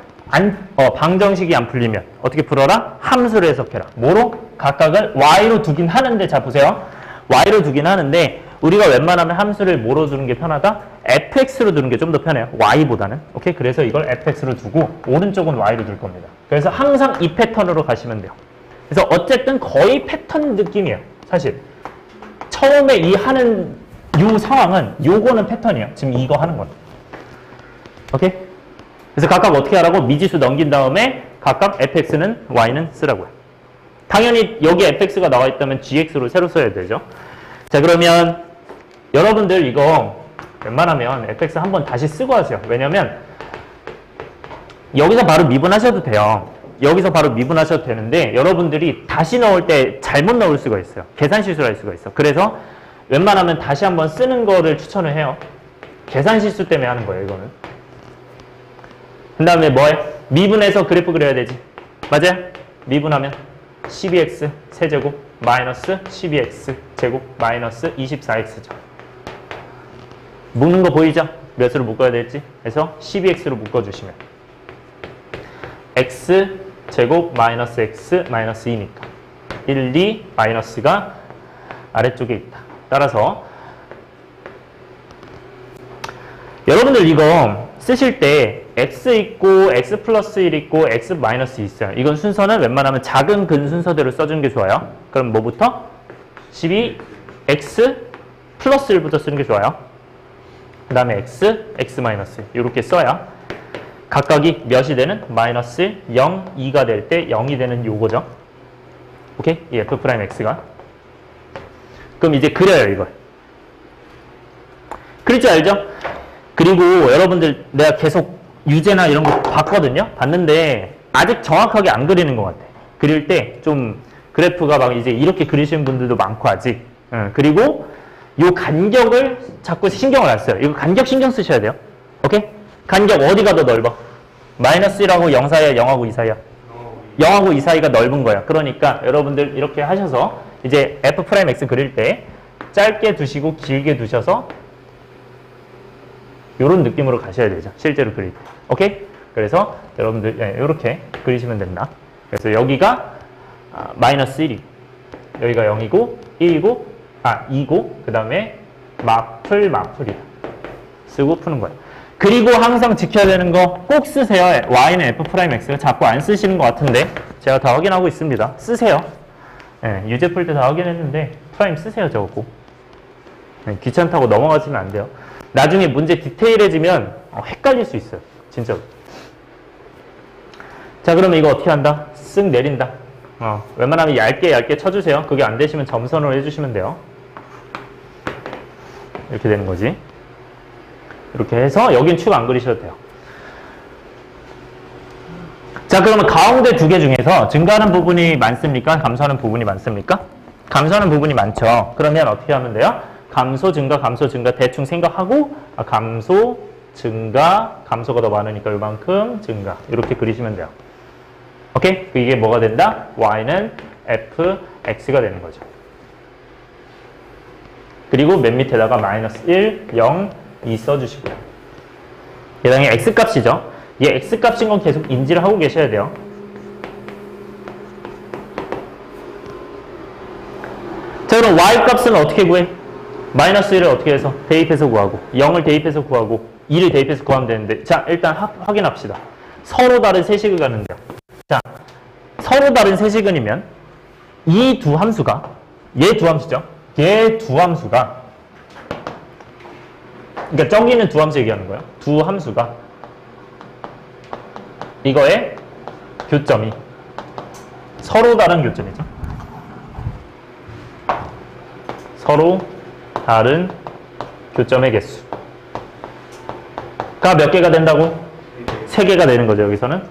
방정식이 안 풀리면 어떻게 풀어라? 함수를 해석해라. 뭐로? 각각을 y로 두긴 하는데, 자 보세요. y로 두긴 하는데 우리가 웬만하면 함수를 뭐로 두는 게 편하다? fx로 두는 게 좀 더 편해요. y보다는. 오케이? 그래서 이걸 fx로 두고 오른쪽은 y로 둘 겁니다. 그래서 항상 이 패턴으로 가시면 돼요. 그래서 어쨌든 거의 패턴 느낌이에요. 사실 처음에 이 상황은 요거는 패턴이에요. 지금 이거 하는 건. 오케이? 그래서 각각 어떻게 하라고? 미지수 넘긴 다음에 각각 fx는 y는 쓰라고요. 당연히 여기 fx가 나와 있다면 gx로 새로 써야 되죠. 자, 그러면 여러분들 이거 웬만하면 fx 한번 다시 쓰고 하세요. 왜냐면 여기서 바로 미분하셔도 돼요. 여기서 바로 미분하셔도 되는데 여러분들이 다시 넣을 때 잘못 넣을 수가 있어요. 계산 실수를 할 수가 있어. 그래서 웬만하면 다시 한번 쓰는 거를 추천을 해요. 계산 실수 때문에 하는 거예요, 이거는. 그 다음에 뭐해? 미분해서 그래프 그려야 되지. 맞아요? 미분하면 12x 세제곱 마이너스 12x 제곱 마이너스 24x죠. 묶는 거 보이죠? 몇으로 묶어야 될지. 그래서 12x로 묶어주시면 x 제곱 마이너스 x 마이너스 2니까 1, 2 마이너스가 아래쪽에 있다. 따라서 여러분들 이거 쓰실 때 x 있고 x 플러스 1 있고 x 마이너스 있어요. 이건 순서는 웬만하면 작은 근 순서대로 써주는 게 좋아요. 그럼 뭐부터? 12 x 플러스 1부터 쓰는 게 좋아요. 그 다음에 x 마이너스 1 이렇게 써야 각각이 몇이 되는? 마이너스 1, 0, 2가 될 때 0이 되는 요거죠. 오케이? 이 f'x가. 그럼 이제 그려요, 이걸. 그릴 줄 알죠? 그리고 여러분들 내가 계속 유제나 이런 거 봤거든요? 봤는데 아직 정확하게 안 그리는 것 같아. 그릴 때 좀 그래프가 막 이제 이렇게 그리시는 분들도 많고 아직. 그리고 요 간격을 자꾸 신경을 안 써요. 이거 간격 신경 쓰셔야 돼요. 오케이? 간격 어디가 더 넓어? 마이너스 1하고 0 사이야? 0하고 2 사이야? 0하고 2 사이가 넓은 거야. 그러니까 여러분들 이렇게 하셔서 이제 f'x 그릴 때 짧게 두시고 길게 두셔서 이런 느낌으로 가셔야 되죠. 실제로 그릴 때. 오케이? 그래서 여러분들 이렇게 그리시면 된다. 그래서 여기가 마이너스 1이 여기가 0이고 1이고 2고 그 다음에 마플이다. 쓰고 푸는 거예요. 그리고 항상 지켜야 되는 거 꼭 쓰세요. y는 f'x가 자꾸 안 쓰시는 것 같은데 제가 다 확인하고 있습니다. 쓰세요. 유제 풀 때 다 확인했는데 프라임 쓰세요. 저거 꼭. 귀찮다고 넘어가시면 안 돼요. 나중에 문제 디테일해지면 헷갈릴 수 있어요. 진짜로. 자, 그러면 이거 어떻게 한다? 쓱 내린다. 웬만하면 얇게 쳐주세요. 그게 안 되시면 점선으로 해주시면 돼요. 이렇게 되는 거지. 이렇게 해서 여긴 축 안 그리셔도 돼요. 자, 그러면 가운데 두 개 중에서 증가하는 부분이 많습니까? 감소하는 부분이 많습니까? 감소하는 부분이 많죠. 그러면 어떻게 하면 돼요? 감소, 증가 대충 생각하고 감소, 증가, 감소가 더 많으니까 이만큼 증가 이렇게 그리시면 돼요. 오케이? 이게 뭐가 된다? y는 fx가 되는 거죠. 그리고 맨 밑에다가 마이너스 1, 0, 2 써주시고요. 얘당이 x값이죠. 얘 x값인 건 계속 인지를 하고 계셔야 돼요. 자, 그럼 y값은 어떻게 구해? 마이너스 1을 어떻게 해서? 대입해서 구하고 0을 대입해서 구하고 2를 대입해서 구하면 되는데 자, 일단 확인합시다. 서로 다른 세식을 가는데요. 자, 서로 다른 세식은이면 이 두 함수가 얘 두 함수죠. 얘 두 함수가 그러니까 저기는 두 함수 얘기하는 거예요. 두 함수가 이거의 교점이 서로 다른 교점이죠. 서로 다른 교점의 개수가 몇 개가 된다고? 3개가 되는 거죠. 여기서는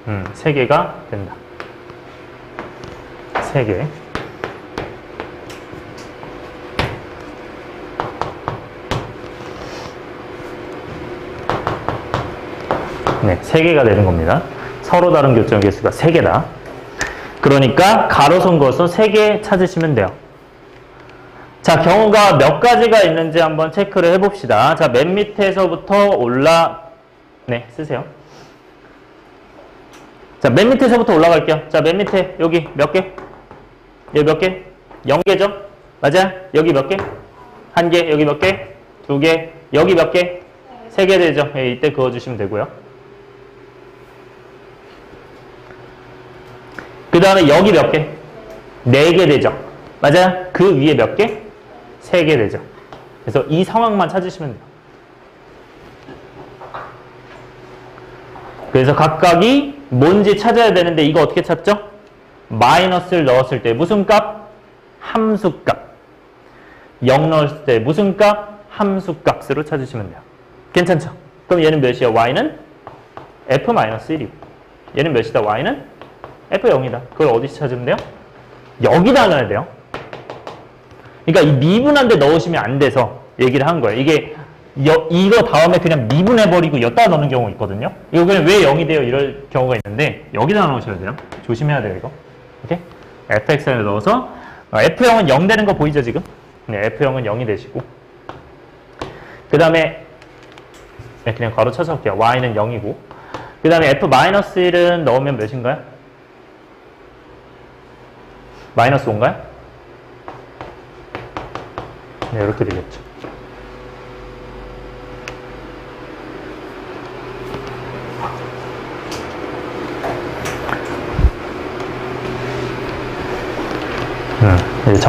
3개가 된다. 3개. 네, 3개가 되는 겁니다. 서로 다른 교점 개수가 3개다. 그러니까 가로선 그어서 3개 찾으시면 돼요. 자, 경우가 몇 가지가 있는지 한번 체크를 해봅시다. 자, 맨 밑에서부터 네, 쓰세요. 자, 맨 밑에서부터 올라갈게요. 자, 맨 밑에 여기 몇 개? 여기 몇 개? 0개죠? 맞아? 여기 몇 개? 1개, 여기 몇 개? 2개, 여기 몇 개? 3개 되죠? 예, 이때 그어주시면 되고요. 그 다음에 여기 몇 개? 4개 되죠? 맞아요? 그 위에 몇 개? 3개 되죠? 그래서 이 상황만 찾으시면 돼요. 그래서 각각이 뭔지 찾아야 되는데 이거 어떻게 찾죠? 마이너스를 넣었을 때 무슨 값? 함수값. 0 넣었을 때 무슨 값? 함수값으로 찾으시면 돼요. 괜찮죠? 그럼 얘는 몇이야? y는 f-1이고 얘는 몇이다? y는 f0이다. 그걸 어디서 찾으면 돼요? 여기다 넣어야 돼요. 그러니까 이 미분한 데 넣으시면 안 돼서 얘기를 한 거예요. 이게 이거 다음에 그냥 미분해버리고 여기다 넣는 경우가 있거든요. 이거 그냥 왜 0이 돼요? 이럴 경우가 있는데 여기다 넣으셔야 돼요. 조심해야 돼요, 이거. 오케이? fx에 넣어서 f0은 0 되는 거 보이죠, 지금? 네, f0은 0이 되시고 그 다음에 네, 그냥 괄호 쳐서 할게요. y는 0이고 그 다음에 f-1은 넣으면 몇인가요? 마이너스 5인가요? 네, 이렇게 되겠죠.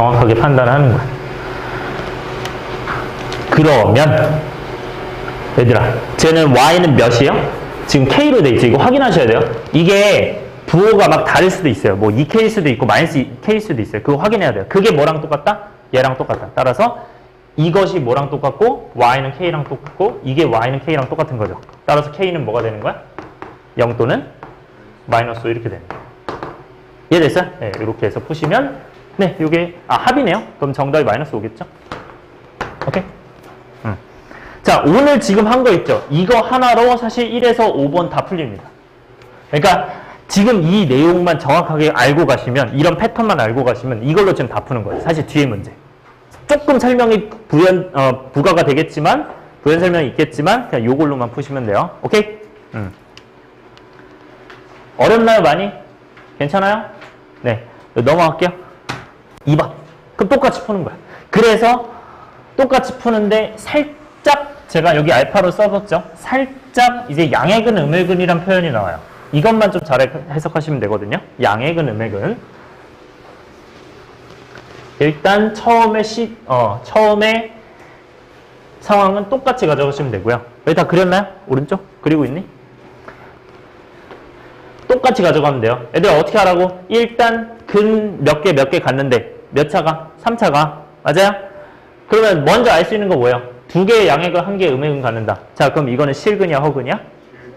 정확하게 판단하는 거야. 그러면 얘들아, 쟤는 y는 몇이에요? 지금 k로 돼 있지. 이거 확인하셔야 돼요. 이게 부호가 막 다를 수도 있어요. 뭐 2k일 수도 있고 마이너스 2k일 수도 있어요. 그거 확인해야 돼요. 그게 뭐랑 똑같다? 얘랑 똑같다. 따라서 이것이 뭐랑 똑같고 y는 k랑 똑같고 이게 y는 k랑 똑같은 거죠. 따라서 k는 뭐가 되는 거야? 0 또는 마이너스 5 이렇게 되는 거예요. 이해됐어요? 네, 이렇게 해서 푸시면 네, 요게 합이네요. 그럼 정답이 마이너스 5겠죠? 오케이? 자, 오늘 지금 한 거 있죠? 이거 하나로 사실 1에서 5번 다 풀립니다. 그러니까 지금 이 내용만 정확하게 알고 가시면, 이런 패턴만 알고 가시면 이걸로 지금 다 푸는 거예요. 사실 뒤에 문제. 조금 설명이 부가가 되겠지만, 부연 설명이 있겠지만 그냥 요걸로만 푸시면 돼요. 오케이? 어렵나요, 많이? 괜찮아요? 네. 넘어갈게요. 2번. 그럼 똑같이 푸는 거야. 그래서 똑같이 푸는데 살짝 제가 여기 알파로 써뒀죠? 살짝 이제 양액은 음액은이란 표현이 나와요. 이것만 좀 잘 해석하시면 되거든요. 양액은 음액은. 일단 처음에 상황은 똑같이 가져가시면 되고요. 여기 다 그렸나요? 오른쪽? 그리고 있니? 똑같이 가져가면 돼요. 얘들아 어떻게 하라고? 일단 근 몇 개 갔는데 몇 차가? 3차가. 맞아요? 그러면 먼저 알 수 있는 거 뭐예요? 두 개의 양액은 한 개의 음액은 갖는다. 자, 그럼 이거는 실근이야, 허근이야?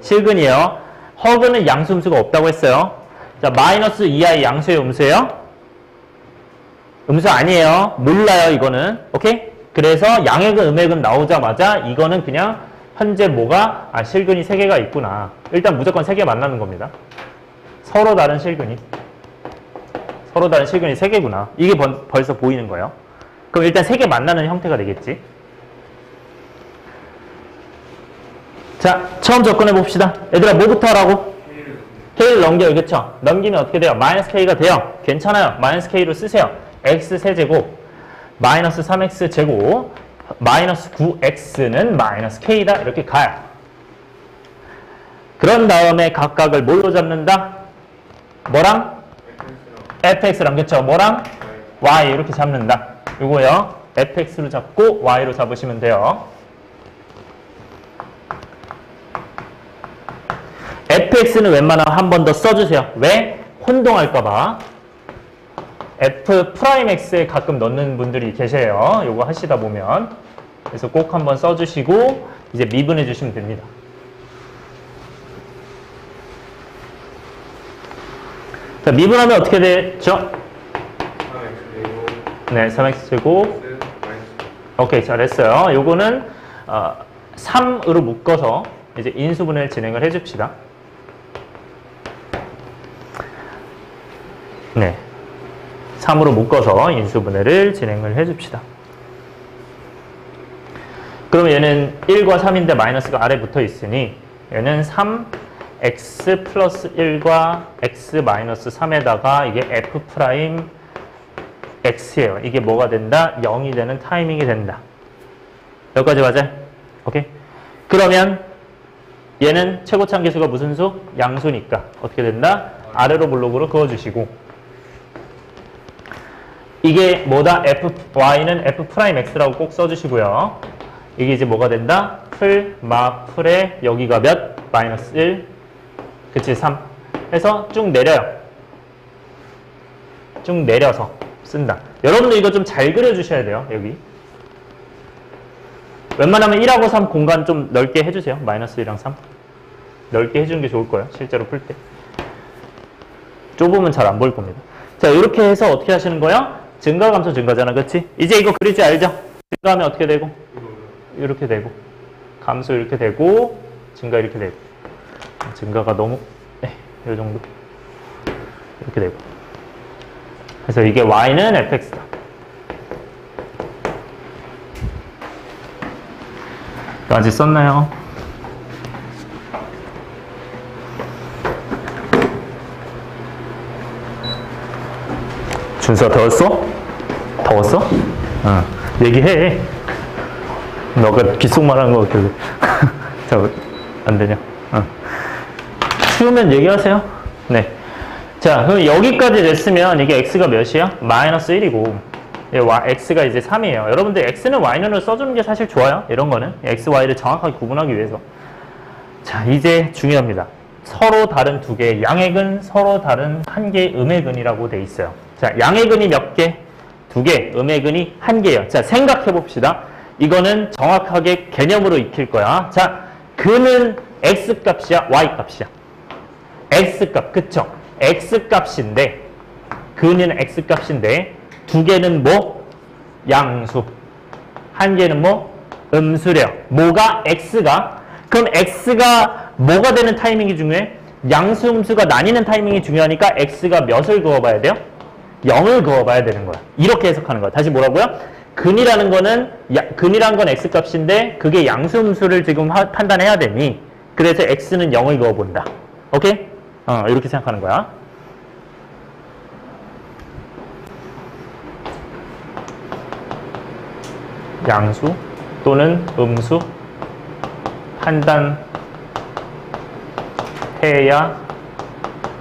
실근이에요. 허근은 양수음수가 없다고 했어요. 자, 마이너스 이하의 양수예요, 음수예요? 음수 아니에요. 몰라요, 이거는. 오케이? 그래서 양액은 음액은 나오자마자 이거는 그냥 현재 뭐가? 실근이 3개가 있구나. 일단 무조건 3개 만나는 겁니다. 서로 다른 실근이 3개구나. 이게 벌써 보이는 거예요. 그럼 일단 3개 만나는 형태가 되겠지. 자, 처음 접근해 봅시다. 얘들아, 뭐부터 하라고? k를 넘겨요. 그쵸? 넘기면 어떻게 돼요? 마이너스 k가 돼요. 괜찮아요. 마이너스 k로 쓰세요. x 세제곱, 마이너스 3x 제곱, 마이너스 9x는 마이너스 k다. 이렇게 가요. 그런 다음에 각각을 뭘로 잡는다? 뭐랑? fx랑. 그쵸? 뭐랑? y 이렇게 잡는다. 요거요. fx로 잡고 y로 잡으시면 돼요. fx는 웬만하면 한 번 더 써주세요. 왜? 혼동할까봐. f'x에 가끔 넣는 분들이 계세요. 요거 하시다 보면. 그래서 꼭 한번 써주시고 이제 미분해 주시면 됩니다. 자, 미분하면 어떻게 되죠? 3x제곱. 네, 3x제곱. 오케이, 잘했어요. 요거는 3으로 묶어서 이제 인수분해를 진행을 해줍시다. 네, 3으로 묶어서 인수분해를 진행을 해줍시다. 그럼 얘는 1과 3인데 마이너스가 아래 붙어 있으니 얘는 3x 플러스 1과 x 마이너스 3에다가 이게 f 프라임 x예요. 이게 뭐가 된다? 0이 되는 타이밍이 된다. 여기까지 맞아요? 오케이? 그러면 얘는 최고차함계수가 무슨 수? 양수니까 어떻게 된다? 아래로 블록으로 그어주시고 이게 뭐다? y는 f'x라고 꼭 써주시고요. 이게 이제 뭐가 된다? 풀에 여기가 몇? 마이너스 1 그치? 3 해서 쭉 내려요. 쭉 내려서 쓴다. 여러분들 이거 좀 잘 그려주셔야 돼요. 여기 웬만하면 1하고 3 공간 좀 넓게 해주세요. 마이너스 1이랑 3 넓게 해주는 게 좋을 거예요. 실제로 풀 때 좁으면 잘 안 보일 겁니다. 자, 이렇게 해서 어떻게 하시는 거예요? 증가 감소 증가잖아. 그치? 이제 이거 그리지 알죠? 증가하면 어떻게 되고? 이렇게 되고 감소 이렇게 되고 증가 이렇게 되고 증가가 너무 이 정도 이렇게 되고 그래서 이게 y는 fx다. 까지 썼나요? 준수야 더웠어? 더웠어? 얘기해. 너가 귓속말 하는 거 같길래. 자, 안 되냐? 추우면 얘기하세요. 네. 자, 그럼 여기까지 됐으면 이게 x가 몇이야? 마이너스 1이고 x가 이제 3이에요. 여러분들 x는 y는으로 써주는 게 사실 좋아요. 이런 거는 x, y를 정확하게 구분하기 위해서. 자, 이제 중요합니다. 서로 다른 두 개의 양액은 서로 다른 한 개의 음액은이라고 돼 있어요. 자, 양액은이 몇 개? 두 개, 음액은이 한 개예요. 자, 생각해 봅시다. 이거는 정확하게 개념으로 익힐 거야. 자, 근은 x 값이야, y 값이야. x 값, 그쵸? x 값인데, 근은 x 값인데, 두 개는 뭐? 양수. 한 개는 뭐? 음수래요. 뭐가? x가. 그럼 x가 뭐가 되는 타이밍이 중요해? 양수, 음수가 나뉘는 타이밍이 중요하니까 x가 몇을 그어봐야 돼요? 0을 그어봐야 되는 거야. 이렇게 해석하는 거야. 다시 뭐라고요? 근이라는 건 x 값인데 그게 양수, 음수를 지금 판단해야 되니 그래서 x는 0을 그어본다. 오케이? 이렇게 생각하는 거야. 양수 또는 음수 판단해야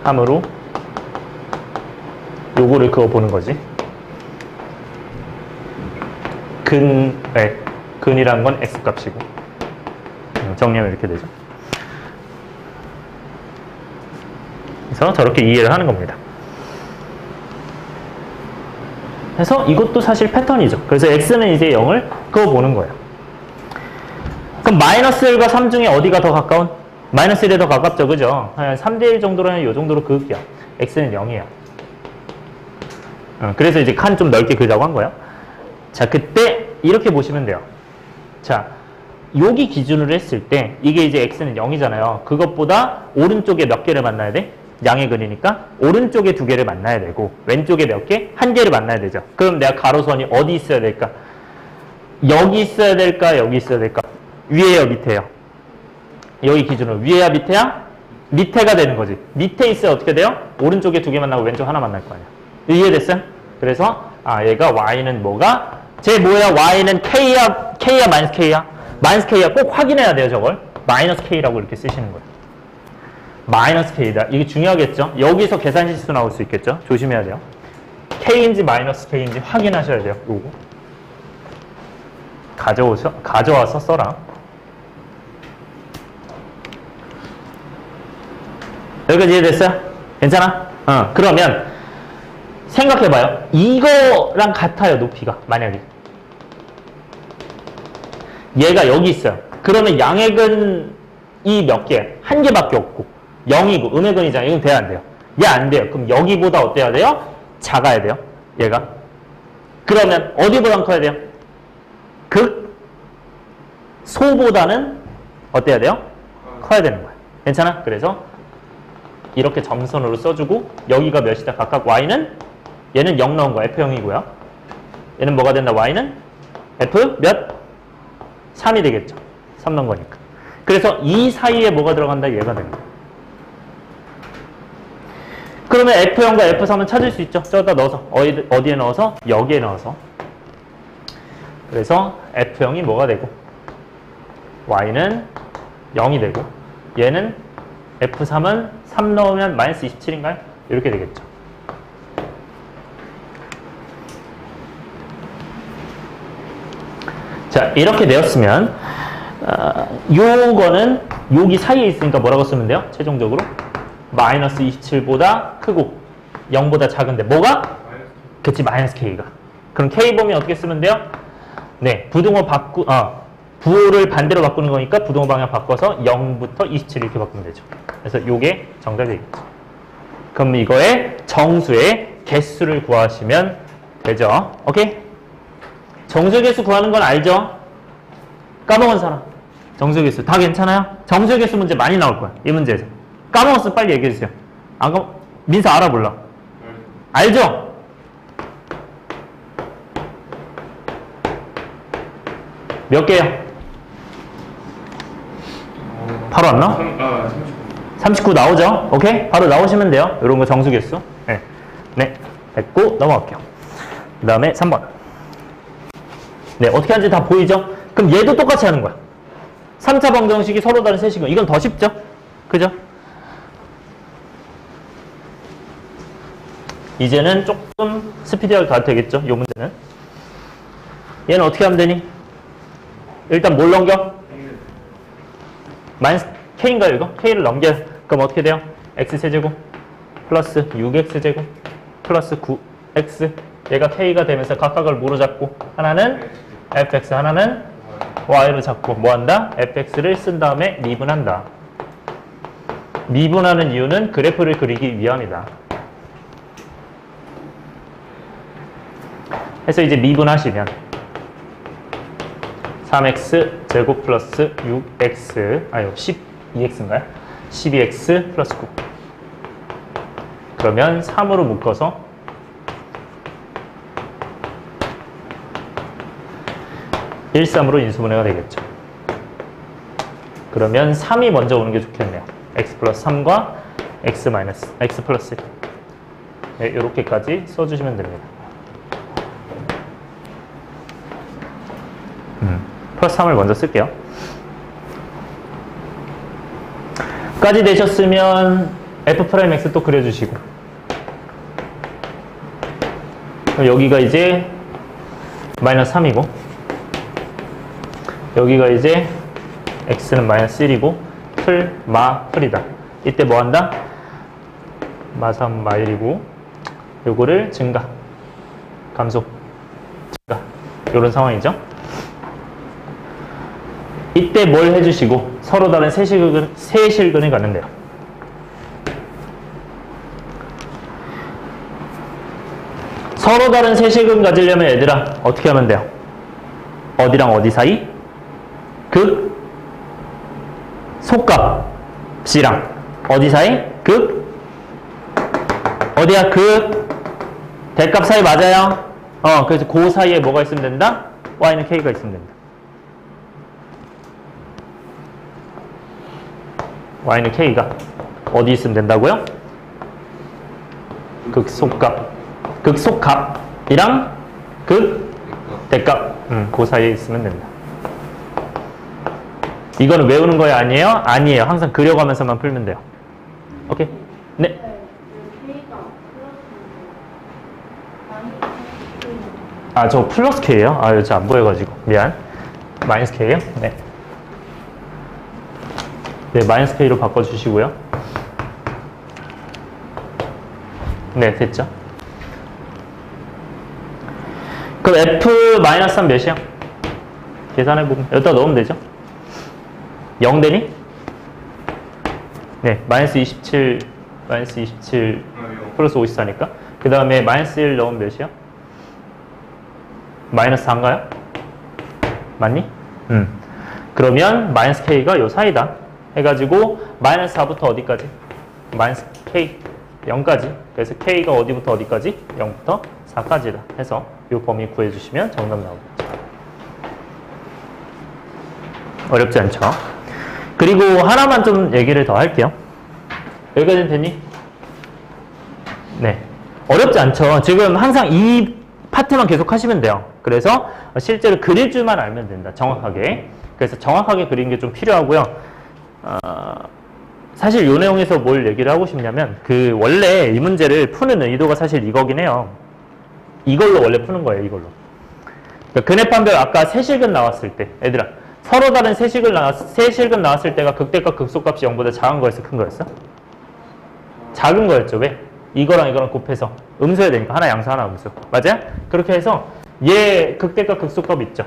함으로 요거를 그어보는 거지. 근이란 건 x값이고 정리하면 이렇게 되죠. 그래서 저렇게 이해를 하는 겁니다. 그래서 이것도 사실 패턴이죠. 그래서 x는 이제 0을 그어보는 거예요. 그럼 마이너스 1과 3 중에 어디가 더 가까운? 마이너스 1에 더 가깝죠. 그죠? 한 3대1 정도라면 이 정도로 그을게요. x는 0이에요. 그래서 이제 칸 좀 넓게 그자고 한 거예요. 자, 그때 이렇게 보시면 돼요. 자, 여기 기준으로 했을 때 이게 이제 x는 0이잖아요. 그것보다 오른쪽에 몇 개를 만나야 돼? 양의 근이니까 오른쪽에 두 개를 만나야 되고 왼쪽에 몇 개? 한 개를 만나야 되죠. 그럼 내가 가로선이 어디 있어야 될까? 여기 있어야 될까? 여기 있어야 될까? 위에요, 밑에요? 여기 기준으로 위에야, 밑에야? 밑에가 되는 거지. 밑에 있어야 어떻게 돼요? 오른쪽에 두 개 만나고 왼쪽 하나 만날 거 아니야. 이해됐어요? 그래서 얘가 y는 뭐가? 쟤 뭐야? y는 k야? k야? 마이너스 k야? 마이너스 k야? 꼭 확인해야 돼요, 저걸. 마이너스 k라고 이렇게 쓰시는 거예요. 마이너스 k다. 이게 중요하겠죠? 여기서 계산 실수 나올 수 있겠죠? 조심해야 돼요. k인지 마이너스 k인지 확인하셔야 돼요. 요거. 가져와서 써라. 여기까지 이해됐어요? 괜찮아? 그러면 생각해봐요. 이거랑 같아요, 높이가. 만약에. 얘가 여기 있어요. 그러면 양액은 이 몇 개? 한 개밖에 없고 0이고 음액은이잖아요. 이건 돼야 안 돼요. 얘 안 돼요. 그럼 여기보다 어때야 돼요? 작아야 돼요. 얘가. 그러면 어디보다 커야 돼요? 소보다는 어때야 돼요? 커야 되는 거야. 괜찮아? 그래서 이렇게 점선으로 써주고 여기가 몇이다? 각각 y는 얘는 0 넣은 거 f0이고요. 얘는 뭐가 된다? y는 f 몇? 3이 되겠죠. 3 넣은 거니까. 그래서 이 사이에 뭐가 들어간다? 얘가 되는 거야. 그러면 f0과 f3은 찾을 수 있죠. 저기다 넣어서. 어디에 넣어서? 여기에 넣어서. 그래서 f0이 뭐가 되고 y는 0이 되고 얘는 f3은 3 넣으면 마이너스 27인가요? 이렇게 되겠죠. 자, 이렇게 되었으면 요거는 여기 사이에 있으니까 뭐라고 쓰면 돼요? 최종적으로 마이너스 27보다 크고 0보다 작은데 뭐가? 그치, 마이너스 k가. 그럼 k 범위 어떻게 쓰면 돼요? 네, 부호를 반대로 바꾸는 거니까 부동호 방향 바꿔서 0부터 27 이렇게 바꾸면 되죠. 그래서 요게 정답이 되겠죠. 그럼 이거의 정수의 개수를 구하시면 되죠. 오케이? 정수의 개수 구하는 건 알죠? 까먹은 사람. 정수의 개수. 다 괜찮아요? 정수의 개수 문제 많이 나올 거야. 이 문제에서. 까먹었으면 빨리 얘기해 주세요. 민서 알아 몰라? 알죠? 몇 개요? 바로 안 나와? 39 나오죠? 오케이? 바로 나오시면 돼요. 이런 거 정수 개수. 네. 네. 됐고, 넘어갈게요. 그 다음에 3번. 네. 어떻게 하는지 다 보이죠? 그럼 얘도 똑같이 하는 거야. 3차 방정식이 서로 다른 셋이고, 이건 더 쉽죠? 그죠? 이제는 조금 스피디하게 가도 되겠죠? 이 문제는. 얘는 어떻게 하면 되니? 일단 뭘 넘겨? 마이너스 k인가요 이거? k를 넘겨요. 그럼 어떻게 돼요? x세제곱 플러스 6x제곱 플러스 9x 얘가 k가 되면서 각각을 뭐로 잡고 하나는 fx 하나는 y로 잡고 뭐한다? fx를 쓴 다음에 미분한다. 미분하는 이유는 그래프를 그리기 위함이다. 해서 이제 미분하시면 3x 제곱 플러스 6x 아유 12x인가요? 12x 플러스 9 그러면 3으로 묶어서 1, 3으로 인수분해가 되겠죠. 그러면 3이 먼저 오는 게 좋겠네요. x 플러스 3과 x 마이너스 x 플러스 1 네, 이렇게까지 써주시면 됩니다. 플러스 3을 먼저 쓸게요. 까지 되셨으면 f'x 또 그려주시고 여기가 이제 마이너스 3이고 여기가 이제 x는 마이너스 1이고 풀이다. 이때 뭐 한다? 마3 마1이고 요거를 증가 감소 증가 요런 상황이죠. 이때 뭘 해주시고 서로 다른 세실근을 갖는데요. 서로 다른 세실근 가지려면 얘들아 어떻게 하면 돼요? 어디랑 어디 사이? 극 속값이랑 어디 사이? 극 어디야? 극 대값 사이 맞아요? 그래서 그 사이에 뭐가 있으면 된다? y는 k가 있으면 된다. y는 k가 어디 있으면 된다고요? 극속값이랑 극대값 그 사이에 있으면 된다. 이거는 외우는 거예요? 아니에요? 아니에요. 항상 그려가면서만 풀면 돼요. 오케이? 네. 아, 저 플러스 k예요? 아, 여기 안 보여가지고 미안. 마이너스 k예요? 네. 네, 마이너스 k로 바꿔주시고요. 네, 됐죠? 그럼 f-3 몇이야? 계산해보면 여기다 넣으면 되죠? 0 되니? 네, 마이너스 27 플러스 54니까 그 다음에 마이너스 1 넣으면 몇이야? 마이너스 4인가요? 맞니? 그러면 마이너스 k가 요 사이다 해가지고 마이너스 4부터 어디까지? 마이너스 k 0까지. 그래서 k가 어디부터 어디까지? 0부터 4까지다 해서 요 범위 구해주시면 정답 나오겠죠. 어렵지 않죠? 그리고 하나만 좀 얘기를 더 할게요. 여기까지는 됐니? 네. 어렵지 않죠? 지금 항상 이 파트만 계속 하시면 돼요. 그래서 실제로 그릴 줄만 알면 된다. 정확하게. 그래서 정확하게 그리는 게 좀 필요하고요. 사실 이 내용에서 뭘 얘기를 하고 싶냐면 원래 이 문제를 푸는 의도가 사실 이거긴 해요. 이걸로 원래 푸는 거예요. 이걸로. 그러니까 근해판별 아까 세실근 나왔을 때 얘들아 서로 다른 세실근 나왔을 때가 극대값 극소값이 0보다 작은 거였어? 큰 거였어? 작은 거였죠. 왜? 이거랑 이거랑 곱해서 음수해야 되니까 하나 양수 하나 음수. 맞아요? 그렇게 해서 얘 극대값 극소값 있죠.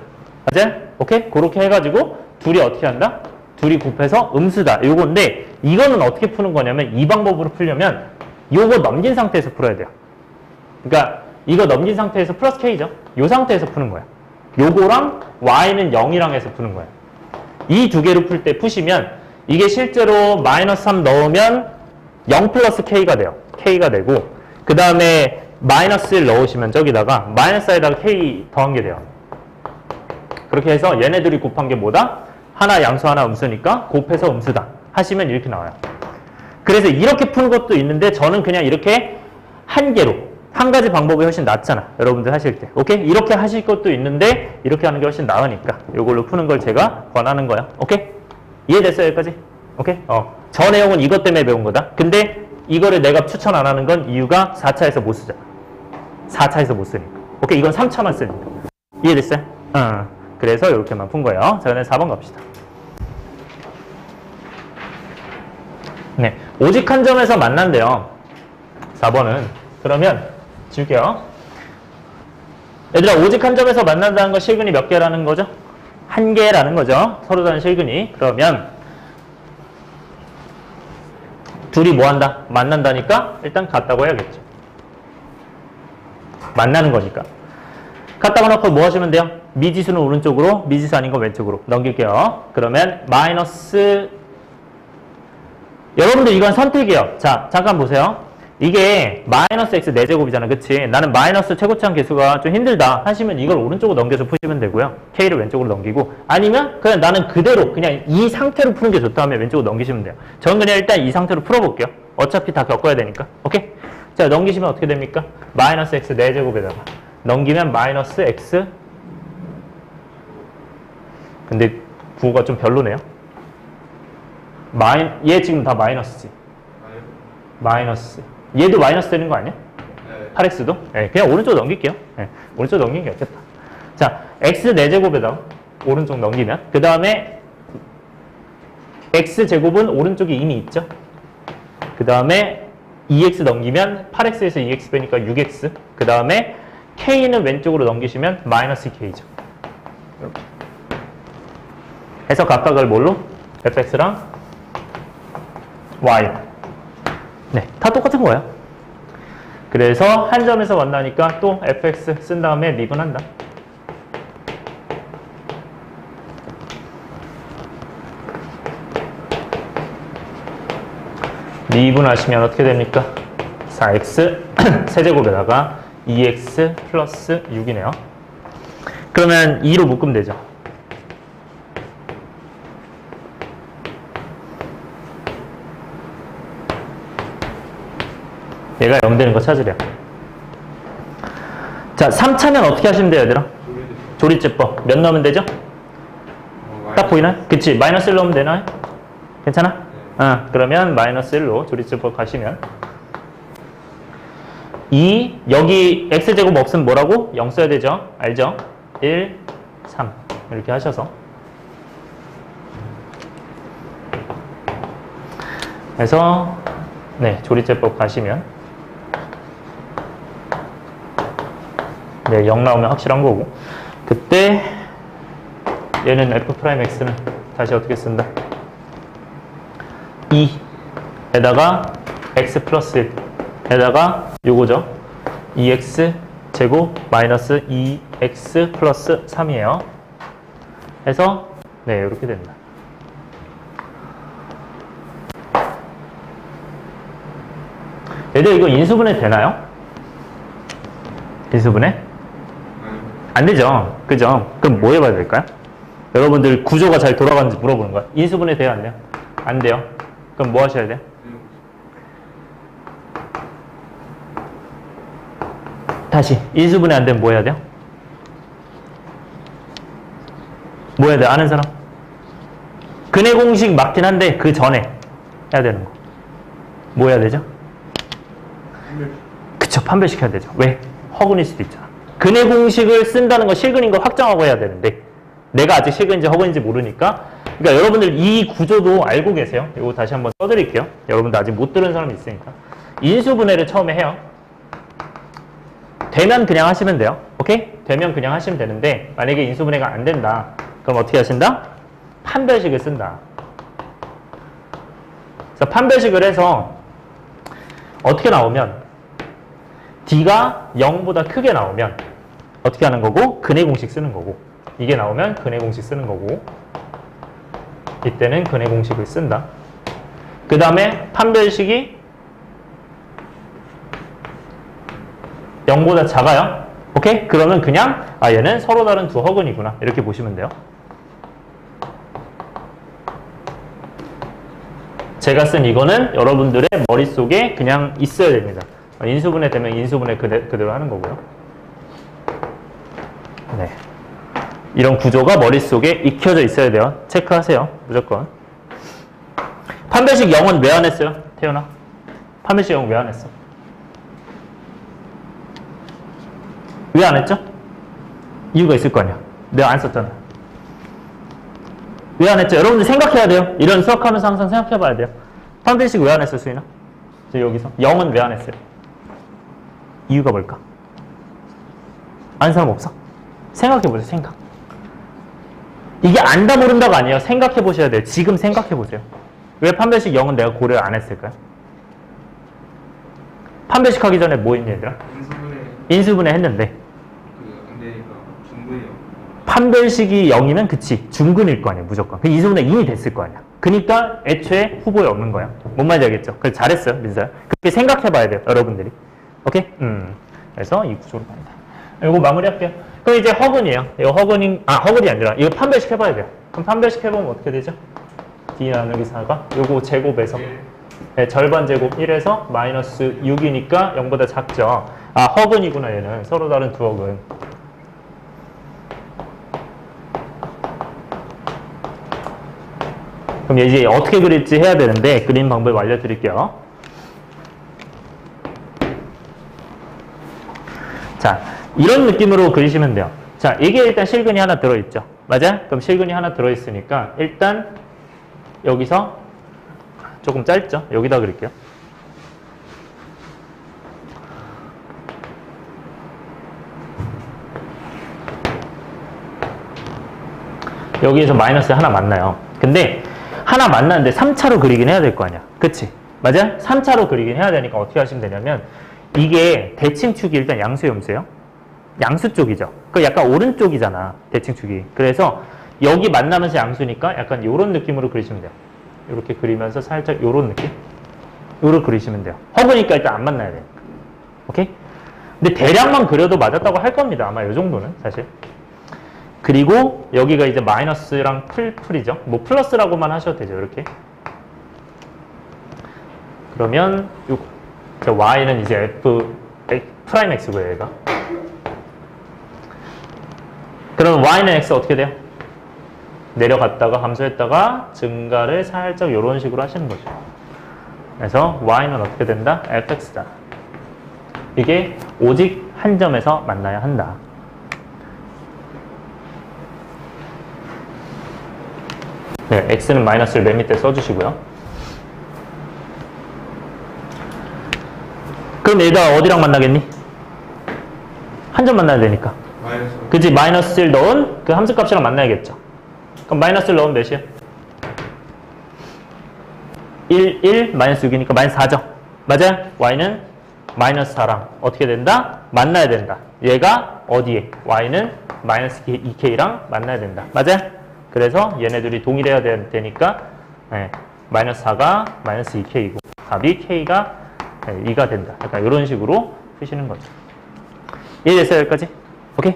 맞아요? 오케이? 그렇게 해가지고 둘이 어떻게 한다? 둘이 곱해서 음수다. 요건데 이거는 어떻게 푸는 거냐면 이 방법으로 풀려면 요거 넘긴 상태에서 풀어야 돼요. 그러니까 이거 넘긴 상태에서 플러스 k죠. 요 상태에서 푸는 거야. 요거랑 y는 0이랑 해서 푸는 거예요. 이 두 개로 풀 때 푸시면 이게 실제로 마이너스 3 넣으면 0 플러스 k가 돼요. k가 되고 그 다음에 마이너스 1 넣으시면 저기다가 마이너스에다가 k 더한 게 돼요. 그렇게 해서 얘네들이 곱한 게 뭐다? 하나 양수 하나 음수니까 곱해서 음수다 하시면 이렇게 나와요. 그래서 이렇게 푸는 것도 있는데 저는 그냥 이렇게 한 개로 한 가지 방법이 훨씬 낫잖아. 여러분들 하실 때. 오케이? 이렇게 하실 것도 있는데 이렇게 하는 게 훨씬 나으니까 이걸로 푸는 걸 제가 권하는 거야. 오케이? 이해됐어요? 여기까지? 오케이? 저 내용은 이것 때문에 배운 거다. 근데 이거를 내가 추천 안 하는 건 이유가 4차에서 못 쓰잖아. 4차에서 못 쓰니까. 오케이? 이건 3차만 쓰니까. 이해됐어요? 그래서 이렇게만 푼 거예요. 자, 그다음에 4번 갑시다. 네, 오직 한 점에서 만난대요. 4번은. 그러면 지울게요. 얘들아, 오직 한 점에서 만난다는 거 실근이 몇 개라는 거죠? 한 개라는 거죠. 서로 다른 실근이. 그러면 둘이 뭐 한다? 만난다니까 일단 같다고 해야겠죠. 만나는 거니까. 같다고 놓고 뭐 하시면 돼요? 미지수는 오른쪽으로, 미지수 아닌 거 왼쪽으로 넘길게요. 그러면 마이너스, 여러분들 이건 선택이에요. 자, 잠깐 보세요. 이게 마이너스 x 4제곱이잖아. 그치? 나는 마이너스 최고차항 계수가 좀 힘들다 하시면 이걸 오른쪽으로 넘겨서 푸시면 되고요. k를 왼쪽으로 넘기고, 아니면 그냥 나는 그대로 그냥 이 상태로 푸는 게 좋다 하면 왼쪽으로 넘기시면 돼요. 저는 그냥 일단 이 상태로 풀어볼게요. 어차피 다 겪어야 되니까. 오케이? 자, 넘기시면 어떻게 됩니까? 마이너스 x 4제곱에다가 넘기면 마이너스 x, 근데 구호가 좀 별로네요. 얘 지금 다 마이너스지. 마이너스. 얘도 마이너스 되는 거 아니야? 8x도? 네, 그냥 오른쪽 넘길게요. 네, 오른쪽 넘기는 게 낫겠다. 자, x 4제곱에다가 오른쪽 넘기면, 그 다음에 x제곱은 오른쪽에 이미 있죠? 그 다음에 2x 넘기면 8x에서 2x 빼니까 6x. 그 다음에 k는 왼쪽으로 넘기시면 마이너스 k죠. 이렇게. 해서 각각을 뭘로? fx랑 y. 네, 다 똑같은 거예요. 그래서 한 점에서 만나니까 또 fx 쓴 다음에 미분한다. 미분하시면 어떻게 됩니까? 4x 세제곱에다가 2x 플러스 6이네요. 그러면 2로 묶으면 되죠. 얘가 0 되는 거 찾으래요. 자, 3차는 어떻게 하시면 돼요, 얘들아? 조리제법. 몇 넣으면 되죠? 딱 보이나요? 그치? 마이너스 1 넣으면 되나요? 괜찮아? 그러면 마이너스 1로 조리제법 가시면 2, 여기 x제곱 없으면 뭐라고? 0 써야 되죠? 알죠? 1, 3 이렇게 하셔서 그래서 네, 조리제법 가시면 네, 0 나오면 확실한 거고, 그때 얘는 f'x는 다시 어떻게 쓴다? 2에다가 x 플러스 1에다가 요거죠. 2x 제곱 마이너스 2x 플러스 3이에요. 해서 네, 이렇게 됩니다. 얘들 이거 인수분해 되나요? 인수분해? 안 되죠. 그죠? 그럼 뭐 해봐야 될까요? 여러분들 구조가 잘 돌아가는지 물어보는 거야. 인수분해 돼요? 안 돼요? 안 돼요. 그럼 뭐 하셔야 돼요? 다시 인수분해 안 되면 뭐 해야 돼요? 뭐 해야 돼? 아는 사람? 근해 공식 맞긴 한데 그 전에 해야 되는 거. 뭐 해야 되죠? 그쵸, 판별시켜야 되죠. 왜? 허근일 수도 있잖아. 근해 공식을 쓴다는 거 실근인 거 확정하고 해야 되는데 내가 아직 실근인지 허근인지 모르니까, 그러니까 여러분들 이 구조도 알고 계세요. 이거 다시 한번 써드릴게요. 여러분들 아직 못 들은 사람이 있으니까. 인수분해를 처음에 해요. 되면 그냥 하시면 돼요. 오케이? 되면 그냥 하시면 되는데 만약에 인수분해가 안 된다. 그럼 어떻게 하신다? 판별식을 쓴다. 그래서 판별식을 해서 어떻게 나오면 d가 0보다 크게 나오면 어떻게 하는 거고? 근해 공식 쓰는 거고, 이게 나오면 근해 공식 쓰는 거고, 이때는 근해 공식을 쓴다. 그 다음에 판별식이 0보다 작아요. 오케이? 그러면 그냥 얘는 서로 다른 두 허근이구나 이렇게 보시면 돼요. 제가 쓴 이거는 여러분들의 머릿속에 그냥 있어야 됩니다. 인수분해 되면 인수분해 그대로 하는 거고요. 네, 이런 구조가 머릿속에 익혀져 있어야 돼요. 체크하세요. 무조건. 판별식 0은 왜 안 했어요? 태연아? 판별식 0 왜 안 했어? 왜 안 했죠? 이유가 있을 거 아니야. 내가 안 썼잖아. 왜 안 했죠? 여러분들 생각해야 돼요. 이런 수학하면서 항상 생각해 봐야 돼요. 판별식 왜 안 했어, 수인아? 여기서 0은 왜 안 했어요? 이유가 뭘까? 아는 사람 없어? 생각해 보세요. 생각. 이게 안다 모른다가 아니에요. 생각해 보셔야 돼요. 지금 생각해 보세요. 왜 판별식 0은 내가 고려를 안 했을까요? 판별식 하기 전에 뭐 했니 얘들아? 인수분해 했는데 안 되니까 중분이요. 판별식이 0이면 그치 중근일 거 아니야 무조건. 그 인수분해 이미 됐을 거 아니야. 그러니까 애초에 후보에 없는 거야. 뭔 말인지 알겠죠? 그래서 잘했어요 민서야. 그렇게 생각해 봐야 돼요 여러분들이. 오케이? 그래서 이 구조로 갑니다. 이거 마무리할게요. 그럼 이제 허근이에요. 이거 허근이 아니라 이거 판별식 해봐야 돼요. 그럼 판별식 해보면 어떻게 되죠? D 나누기 4가 요거 제곱에서 네, 절반 제곱 1에서 마이너스 6이니까 0보다 작죠. 아 허근이구나 얘는. 서로 다른 두 허근. 그럼 이제 어떻게 그릴지 해야 되는데 그림 방법 알려드릴게요. 자 이런 느낌으로 그리시면 돼요. 자 이게 일단 실근이 하나 들어있죠. 맞아요? 그럼 실근이 하나 들어있으니까 일단 여기서 조금 짧죠? 여기다 그릴게요. 여기에서 마이너스 하나 만나요. 근데 하나 만나는데 3차로 그리긴 해야 될 거 아니야. 그치? 맞아요? 3차로 그리긴 해야 되니까 어떻게 하시면 되냐면 이게 대칭축이 일단 양수염수예요. 양수 쪽이죠. 그 약간 오른쪽이잖아. 대칭축이. 그래서 여기 만나면서 양수니까 약간 이런 느낌으로 그리시면 돼요. 이렇게 그리면서 살짝 이런 느낌? 요렇게 그리시면 돼요. 허브니까 일단 안 만나야 돼요. 오케이? 근데 대략만 그려도 맞았다고 할 겁니다. 아마 이 정도는 사실. 그리고 여기가 이제 마이너스랑 풀이죠. 뭐 플러스라고만 하셔도 되죠. 이렇게. 그러면 요거. y는 이제 f 프라임 x고요. 얘가. 그러면 y는 x 어떻게 돼요? 내려갔다가 함수했다가 증가를 살짝 이런 식으로 하시는 거죠. 그래서 y는 어떻게 된다? fx다. 이게 오직 한 점에서 만나야 한다. 네, x는 마이너스를 맨 밑에 써주시고요. 그럼 얘가 어디랑 만나겠니? 한 점 만나야 되니까. 마이너스. 그치? 마이너스를 넣은 그 함수값이랑 만나야겠죠. 그럼 마이너스를 넣으면 몇이에요? 1, 마이너스 6이니까 마이너스 4죠. 맞아요? y는 마이너스 4랑 어떻게 된다? 만나야 된다. 얘가 어디에? y는 마이너스 2k랑 만나야 된다. 맞아요? 그래서 얘네들이 동일해야 되니까 네, 마이너스 4가 마이너스 2k이고 답이 k가 2가 된다. 약간 이런 식으로 푸시는 거죠. 이해됐어요? 여기까지? 오케이?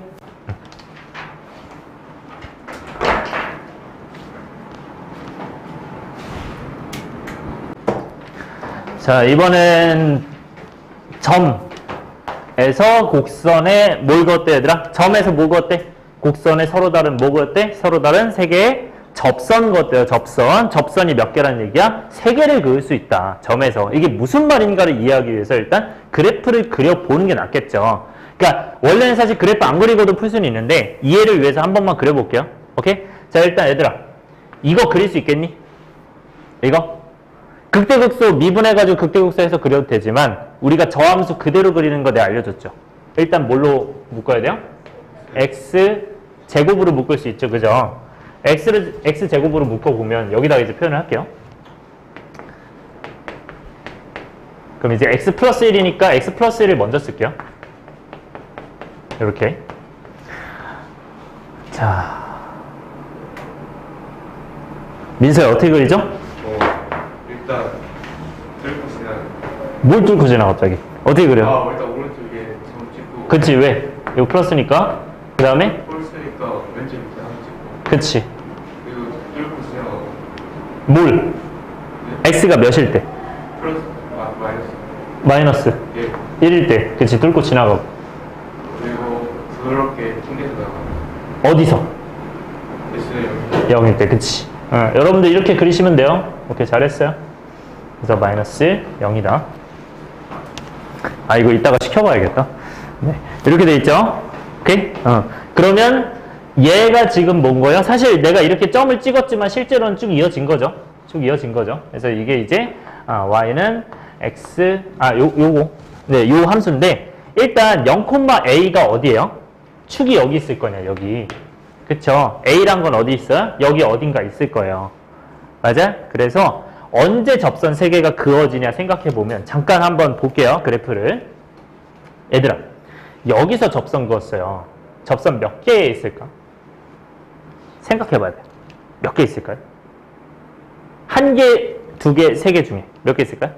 자, 이번엔 점에서 곡선에 뭘 그었대, 얘들아? 점에서 뭐 그었대? 곡선에 서로 다른 뭐 그었대? 서로 다른 세 개의 접선 그었대요, 접선. 접선이 몇 개라는 얘기야? 세 개를 그을 수 있다, 점에서. 이게 무슨 말인가를 이해하기 위해서 일단 그래프를 그려보는 게 낫겠죠. 그러니까 원래는 사실 그래프 안 그리고도 풀 수는 있는데 이해를 위해서 한 번만 그려볼게요. 오케이? 자, 일단 얘들아, 이거 그릴 수 있겠니? 이거? 극대극소 미분해가지고 극대극소해서 그려도 되지만 우리가 저 함수 그대로 그리는 거 내가 알려줬죠. 일단 뭘로 묶어야 돼요? x 제곱으로 묶을 수 있죠. 그죠? x 제곱으로 묶어보면 여기다가 이제 표현을 할게요. 그럼 이제 x 플러스 1이니까 x 플러스 1을 먼저 쓸게요. 이렇게. 자, 민서야 어떻게 그리죠? 일단 뚫고 지나가. 뭘 뚫고 지나 갑자기? 어떻게 그려? 일단 오른쪽에 점 찍고. 그치, 왜? 이거 플러스니까. 그 다음에? 홀수니까 왼쪽 밑에 하나 찍고. 그치. 그리고 뚫고 지나가고. 뭘? 네? x가 몇일 때? 플러스 마이너스. 마이너스 예. 1일 때. 그치, 뚫고 지나가고. 그리고 그렇게 튕겨서 나가. 어디서? S는 0일 때. 그치. 여러분들 이렇게 그리시면 돼요. 오케이, 잘했어요. 그래서 마이너스 0이다. 아, 이거 이따가 시켜봐야겠다. 네. 이렇게 돼 있죠? 오케이? 그러면 얘가 지금 뭔 거예요? 사실 내가 이렇게 점을 찍었지만 실제로는 쭉 이어진 거죠. 쭉 이어진 거죠. 그래서 이게 이제 y는 x 요거 네, 요 함수인데 일단 0,a가 어디예요? 축이 여기 있을 거냐 여기. 그쵸? a란 건 어디 있어요? 여기 어딘가 있을 거예요. 맞아? 그래서 언제 접선 3개가 그어지냐 생각해 보면 잠깐 한번 볼게요. 그래프를. 얘들아 여기서 접선 그었어요. 접선 몇 개 있을까? 생각해 봐야 돼. 몇 개 있을까요? 1개, 2개, 3개 중에 몇 개 있을까요?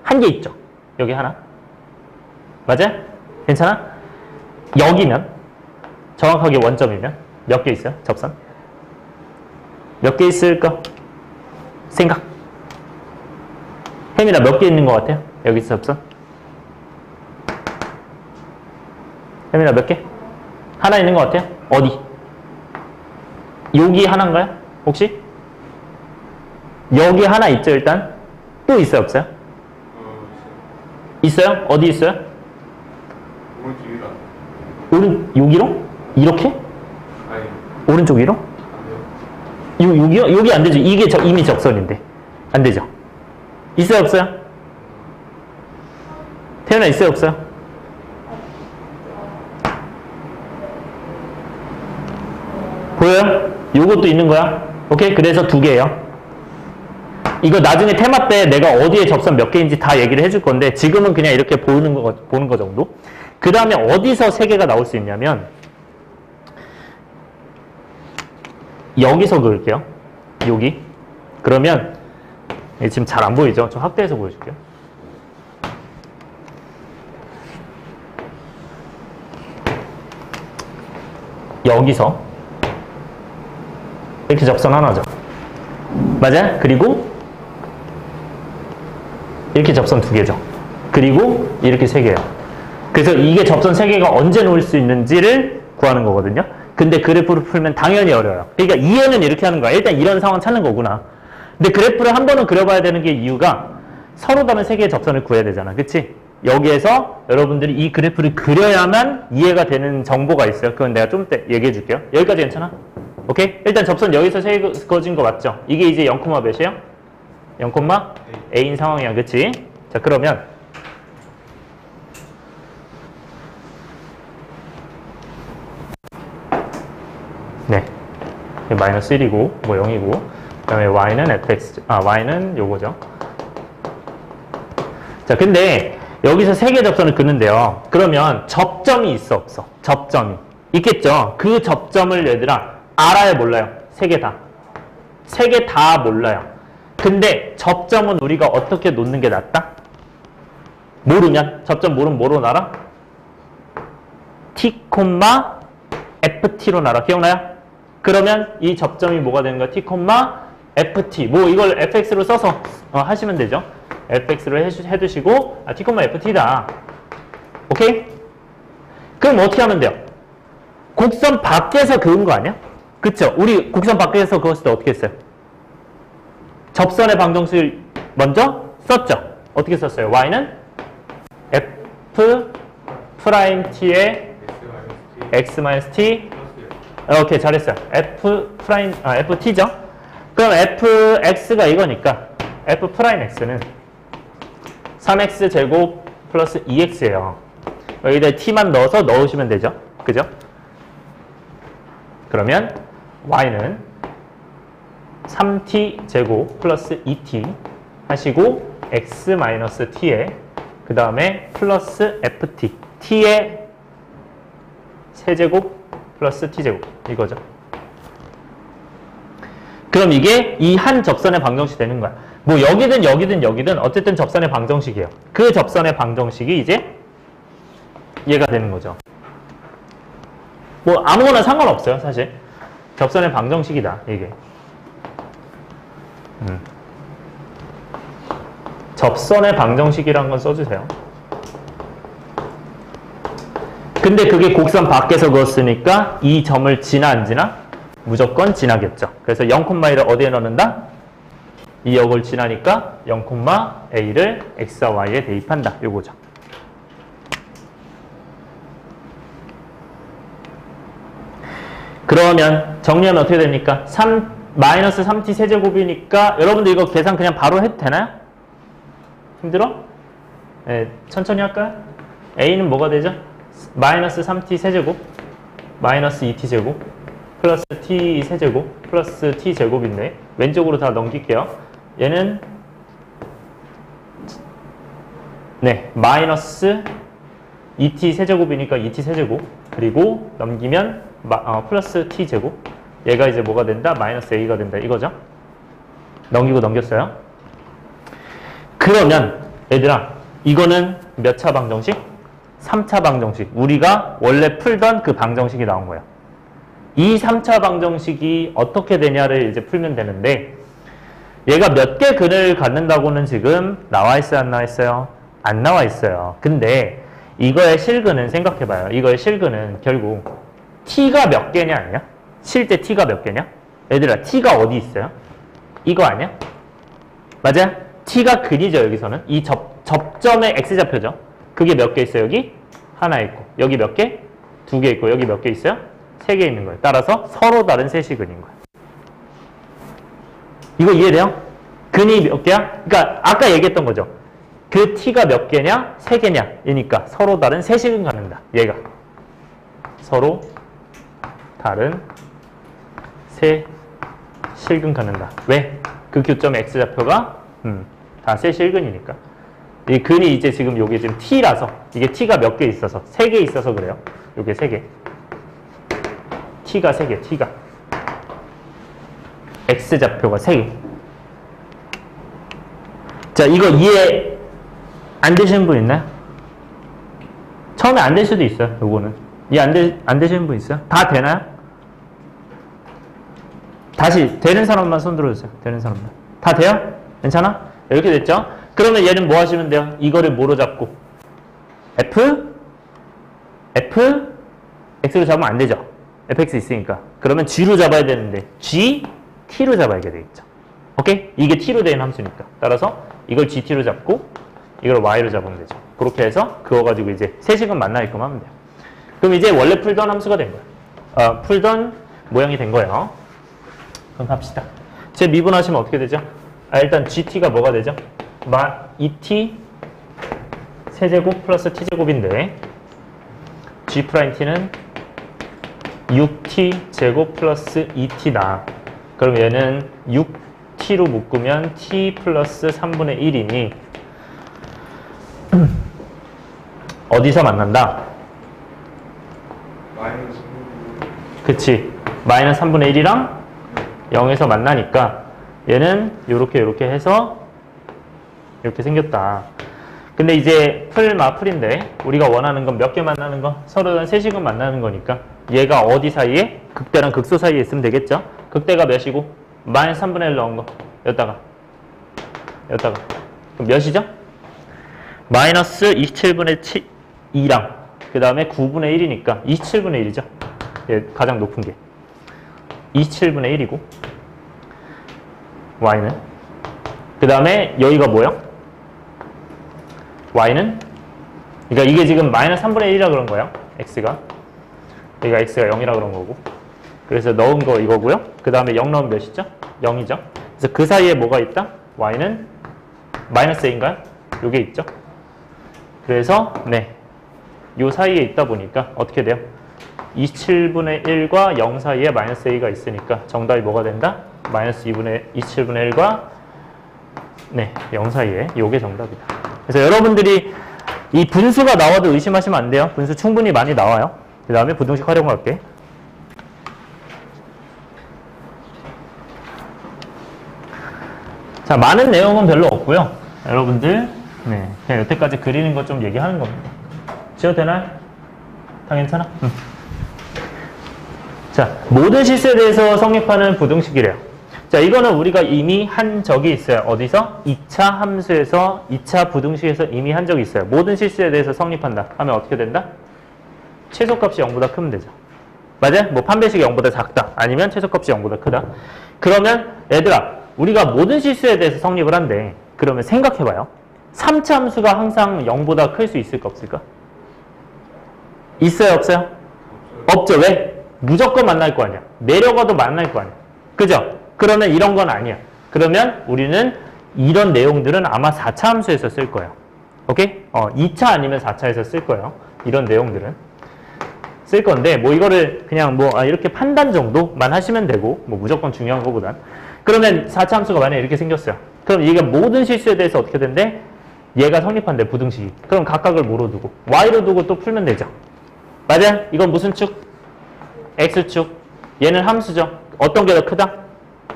1개 있죠. 여기 하나. 맞아? 괜찮아? 여기면 정확하게 원점이면 몇 개 있어요? 접선? 몇 개 있을까? 생각. 혜민아 몇 개 있는 것 같아요? 여기 접선? 혜민아 몇 개? 하나 있는 것 같아요? 어디? 여기 하나인가요? 혹시? 여기 하나 있죠 일단? 또 있어요 없어요? 있어요? 어디 있어요? 오른쪽 위로. 여기로? 이렇게? 아니, 오른쪽 위로? 안 돼요. 여기요? 여기 안 되죠. 이게 이미 접선인데. 안 되죠. 있어요 없어요? 태연아 있어요 없어요? 보여요? 요것도 있는 거야. 오케이? 그래서 2개예요. 이거 나중에 테마 때 내가 어디에 접선 몇 개인지 다 얘기를 해줄 건데 지금은 그냥 이렇게 보는 거 정도. 그 다음에 어디서 3개가 나올 수 있냐면 여기서 그을게요. 여기. 그러면 지금 잘 안 보이죠? 좀 확대해서 보여줄게요. 여기서 이렇게 접선 하나죠. 맞아요? 그리고 이렇게 접선 2개죠. 그리고 이렇게 3개예요. 그래서 이게 접선 3개가 언제 놓을 수 있는지를 구하는 거거든요. 근데 그래프를 풀면 당연히 어려워요. 그러니까 이해는 이렇게 하는 거야. 일단 이런 상황 찾는 거구나. 근데 그래프를 한 번은 그려봐야 되는 게 이유가 서로 다른 3개의 접선을 구해야 되잖아. 그치? 여기에서 여러분들이 이 그래프를 그려야만 이해가 되는 정보가 있어요. 그건 내가 좀 이따 얘기해 줄게요. 여기까지 괜찮아? 오케이? 일단 접선 여기서 3개 그어진 거 맞죠? 이게 이제 0, 몇이에요? 0, a인 상황이야. 그치? 자, 그러면 네. 마이너스 1이고 뭐 0이고 그 다음에 y는 fx, y는 요거죠. 자, 근데 여기서 3개 접선을 그는데요. 그러면 접점이 있어 없어? 접점이 있겠죠. 그 접점을 얘들아 알아요 몰라요? 3개 다. 3개 다 몰라요. 근데 접점은 우리가 어떻게 놓는 게 낫다? 모르면? 접점 모르면 뭐로 알아? t, ft로 알아. 기억나요? 그러면 이 접점이 뭐가 되는 거야? t, ft. 뭐 이걸 fx로 써서 하시면 되죠. fx로 해두시고 t, ft다. 오케이? 그럼 어떻게 하면 돼요? 곡선 밖에서 그은 거 아니야? 그쵸? 우리 곡선 밖에서 그었을 때 어떻게 했어요? 접선의 방정식을 먼저 썼죠? 어떻게 썼어요? y는 f 프라임 t의 x-t. 오케이, 잘했어요. f 프라임 ft죠? 그럼 fx가 이거니까 f 프라임 x는 3x 제곱 플러스 2x예요. 여기다 t만 넣어서 넣으시면 되죠. 그죠? 그러면 y는 3t 제곱 플러스 2t 하시고 x-t에 그 다음에 플러스 ft t의 세제곱 플러스 t제곱 이거죠. 그럼 이게 이 한 접선의 방정식이 되는 거야. 뭐 여기든 어쨌든 접선의 방정식이에요. 그 접선의 방정식이 이제 얘가 되는 거죠. 뭐 아무거나 상관없어요 사실. 접선의 방정식이다 이게. 접선의 방정식이란 건 써주세요. 근데 그게 곡선 밖에서 그었으니까 이 점을 지나 안 지나? 무조건 지나겠죠. 그래서 0,1을 어디에 넣는다? 이 역을 지나니까 0,a를 x와 y에 대입한다. 요거죠. 그러면 정리하면 어떻게 됩니까? 마이너스 3t 세제곱이니까 여러분들 이거 계산 그냥 바로 해도 되나요? 힘들어? 네, 천천히 할까요? a는 뭐가 되죠? 마이너스 3t 세제곱 마이너스 2t 제곱 플러스 t 세제곱 플러스 t 제곱인데 왼쪽으로 다 넘길게요. 얘는 네 마이너스 2t 세제곱이니까 2t 세제곱 그리고 넘기면 플러스 t 제곱 얘가 이제 뭐가 된다? 마이너스 a가 된다 이거죠? 넘기고 넘겼어요. 그러면 얘들아 이거는 몇 차 방정식? 3차 방정식. 우리가 원래 풀던 그 방정식이 나온 거야. 이 3차 방정식이 어떻게 되냐를 이제 풀면 되는데 얘가 몇 개 근을 갖는다고는 지금 나와 있어요? 안 나와 있어요? 안 나와 있어요. 근데 이거의 실근은 생각해봐요. 이거의 실근은 결국 t가 몇 개냐 아니야? 실 때 t가 몇 개냐? 얘들아 t가 어디 있어요? 이거 아니야? 맞아? t가 근이죠 여기서는. 이 접점의 x좌표죠. 그게 몇 개 있어요 여기? 하나 있고 여기 몇 개? 2개 있고 여기 몇 개 있어요? 3개 있는 거예요. 따라서 서로 다른 세시근인 거예요. 이거 이해돼요? 근이 몇 개야? 그러니까 아까 얘기했던 거죠. 그 t가 몇 개냐? 3개냐? 이니까 서로 다른 세시근 갖는다. 얘가 서로 다른 세실근 갖는다. 왜? 그 교점의 x좌표가 다 세실근이니까. 이 근이 이제 지금 요게 지금 t라서 이게 t가 몇 개 있어서 3개 있어서 그래요. 요게 3개. t가 3개. t가 x좌표가 3개. 자, 이거 이해 안 되시는 분 있나요? 처음에 안 될 수도 있어요. 요거는 이해 안 되시는 분 있어요? 다 되나요? 다시 되는 사람만 손 들어주세요. 되는 사람만. 다 돼요? 괜찮아? 이렇게 됐죠? 그러면 얘는 뭐 하시면 돼요? 이거를 뭐로 잡고? F? X로 잡으면 안 되죠? fx 있으니까. 그러면 g로 잡아야 되는데 g, t로 잡아야 되겠죠. 오케이? 이게 t로 되는 함수니까. 따라서 이걸 gt로 잡고 이걸 y로 잡으면 되죠. 그렇게 해서 그거 가지고 이제 세식은 만나게끔 하면 돼요. 그럼 이제 원래 풀던 함수가 된 거예요. 풀던 모양이 된 거예요. 그럼 갑시다. 제 미분하시면 어떻게 되죠? 일단 gt가 뭐가 되죠? 2t 세제곱 플러스 t제곱인데 g't는 6t 제곱 플러스 2t다. 그럼 얘는 6t로 묶으면 t 플러스 3분의 1이니 어디서 만난다? 마이너스 그치. 마이너스 3분의 1이랑 0에서 만나니까 얘는 요렇게 해서 이렇게 생겼다. 근데 이제 풀인데 우리가 원하는 건 몇 개 만나는 거? 서로 한 세식은 만나는 거니까 얘가 어디 사이에? 극대랑 극소 사이에 있으면 되겠죠? 극대가 몇이고? 마이너스 3분의 1 넣은 거 여기다가 그럼 몇이죠? 마이너스 27분의 2랑 그 다음에 9분의 1이니까 27분의 1이죠. 예, 가장 높은 게 27분의 1이고 y는 그 다음에 여기가 뭐예요? y는 그러니까 이게 지금 마이너스 3분의 1이라 그런 거예요. x가 여기가 x가 0이라 그런 거고 그래서 넣은 거 이거고요. 그 다음에 0 넣으면 몇이죠? 0이죠. 그래서 그 사이에 뭐가 있다? y는 마이너스 a인가요? 요게 있죠. 그래서 네, 요 사이에 있다 보니까 어떻게 돼요? 27분의 1과 0 사이에 마이너스 a가 있으니까 정답이 뭐가 된다? 마이너스 27분의 1과 네, 0 사이에 요게 정답이다. 그래서 여러분들이 이 분수가 나와도 의심하시면 안 돼요. 분수 충분히 많이 나와요. 그 다음에 부등식 활용할게. 자, 많은 내용은 별로 없고요. 여러분들 네, 그냥 여태까지 그리는 거 좀 얘기하는 겁니다. 지워도 되나요? 다 괜찮아? 자, 모든 실수에 대해서 성립하는 부등식이래요. 자, 이거는 우리가 이미 한 적이 있어요. 어디서? 2차 함수에서 2차 부등식에서 이미 한 적이 있어요. 모든 실수에 대해서 성립한다 하면 어떻게 된다? 최소값이 0보다 크면 되죠. 맞아요? 뭐 판별식이 0보다 작다 아니면 최소값이 0보다 크다. 그러면 얘들아 우리가 모든 실수에 대해서 성립을 한대. 그러면 생각해봐요. 3차 함수가 항상 0보다 클 수 있을까 없을까? 있어요 없어요? 없죠. 왜? 무조건 만날 거 아니야. 내려가도 만날 거 아니야. 그죠? 그러면 이런 건 아니야. 그러면 우리는 이런 내용들은 아마 4차 함수에서 쓸 거예요. 오케이? 2차 아니면 4차에서 쓸 거예요. 이런 내용들은. 쓸 건데, 뭐 이거를 그냥 뭐 이렇게 판단 정도만 하시면 되고, 뭐 무조건 중요한 거보단. 그러면 4차 함수가 만약에 이렇게 생겼어요. 그럼 이게 모든 실수에 대해서 어떻게 된대? 얘가 성립한대, 부등식이. 그럼 각각을 뭐로 두고? y로 두고 또 풀면 되죠. 맞아요? 이건 무슨 축? x축. 얘는 함수죠. 어떤 게 더 크다?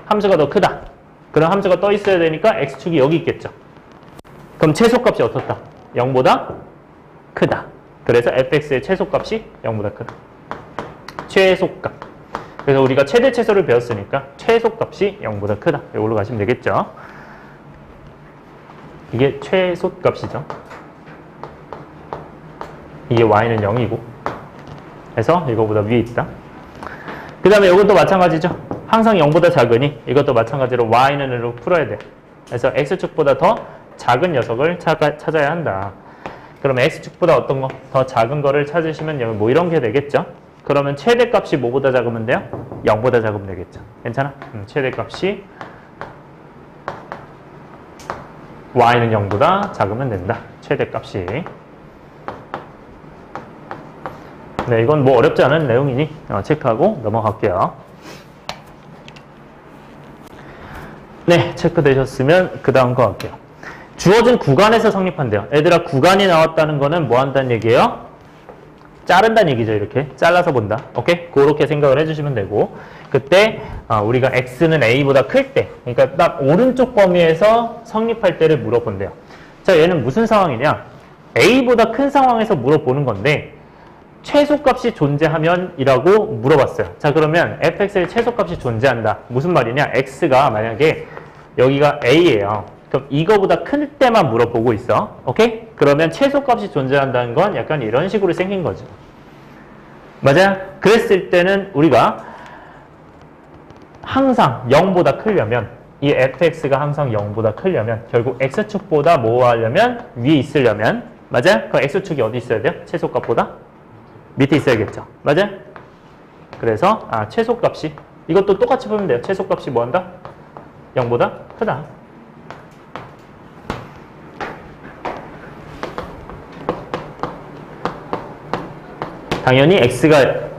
함수가 더 크다. 그럼 함수가 떠 있어야 되니까 x축이 여기 있겠죠. 그럼 최소값이 어떻다? 0보다 크다. 그래서 fx의 최소값이 0보다 크다. 최소값. 그래서 우리가 최대 최소를 배웠으니까 최소값이 0보다 크다. 이걸로 가시면 되겠죠. 이게 최소값이죠. 이게 y는 0이고. 그래서 이거보다 위에 있다. 그 다음에 이것도 마찬가지죠. 항상 0보다 작으니 이것도 마찬가지로 y는 으로 풀어야 돼. 그래서 x축보다 더 작은 녀석을 찾아야 한다. 그러면 x축보다 어떤 거? 더 작은 거를 찾으시면 뭐 이런 게 되겠죠. 그러면 최대값이 뭐보다 작으면 돼요? 0보다 작으면 되겠죠. 괜찮아? 최대값이 y는 0보다 작으면 된다. 최대값이. 네, 이건 뭐 어렵지 않은 내용이니 체크하고 넘어갈게요. 네, 체크되셨으면 그 다음 거 할게요. 주어진 구간에서 성립한대요. 얘들아, 구간이 나왔다는 거는 뭐 한다는 얘기예요? 자른다는 얘기죠. 이렇게 잘라서 본다. 오케이? 그렇게 생각을 해주시면 되고, 그때 우리가 x는 a보다 클 때, 그러니까 딱 오른쪽 범위에서 성립할 때를 물어본대요. 자, 얘는 무슨 상황이냐? a보다 큰 상황에서 물어보는 건데 최소값이 존재하면 이라고 물어봤어요. 자, 그러면 fx의 최소값이 존재한다. 무슨 말이냐? x가 만약에 여기가 a예요. 그럼 이거보다 클 때만 물어보고 있어. 오케이? 그러면 최소값이 존재한다는 건 약간 이런 식으로 생긴 거죠. 맞아요? 그랬을 때는 우리가 항상 0보다 크려면, 이 fx가 항상 0보다 크려면 결국 x축보다 뭐 하려면? 위에 있으려면, 맞아요? 그럼 x축이 어디 있어야 돼요? 최소값보다? 밑에 있어야겠죠. 맞아요? 그래서 최소값이, 이것도 똑같이 보면 돼요. 최소값이 뭐 한다? 0보다 크다. 당연히 x가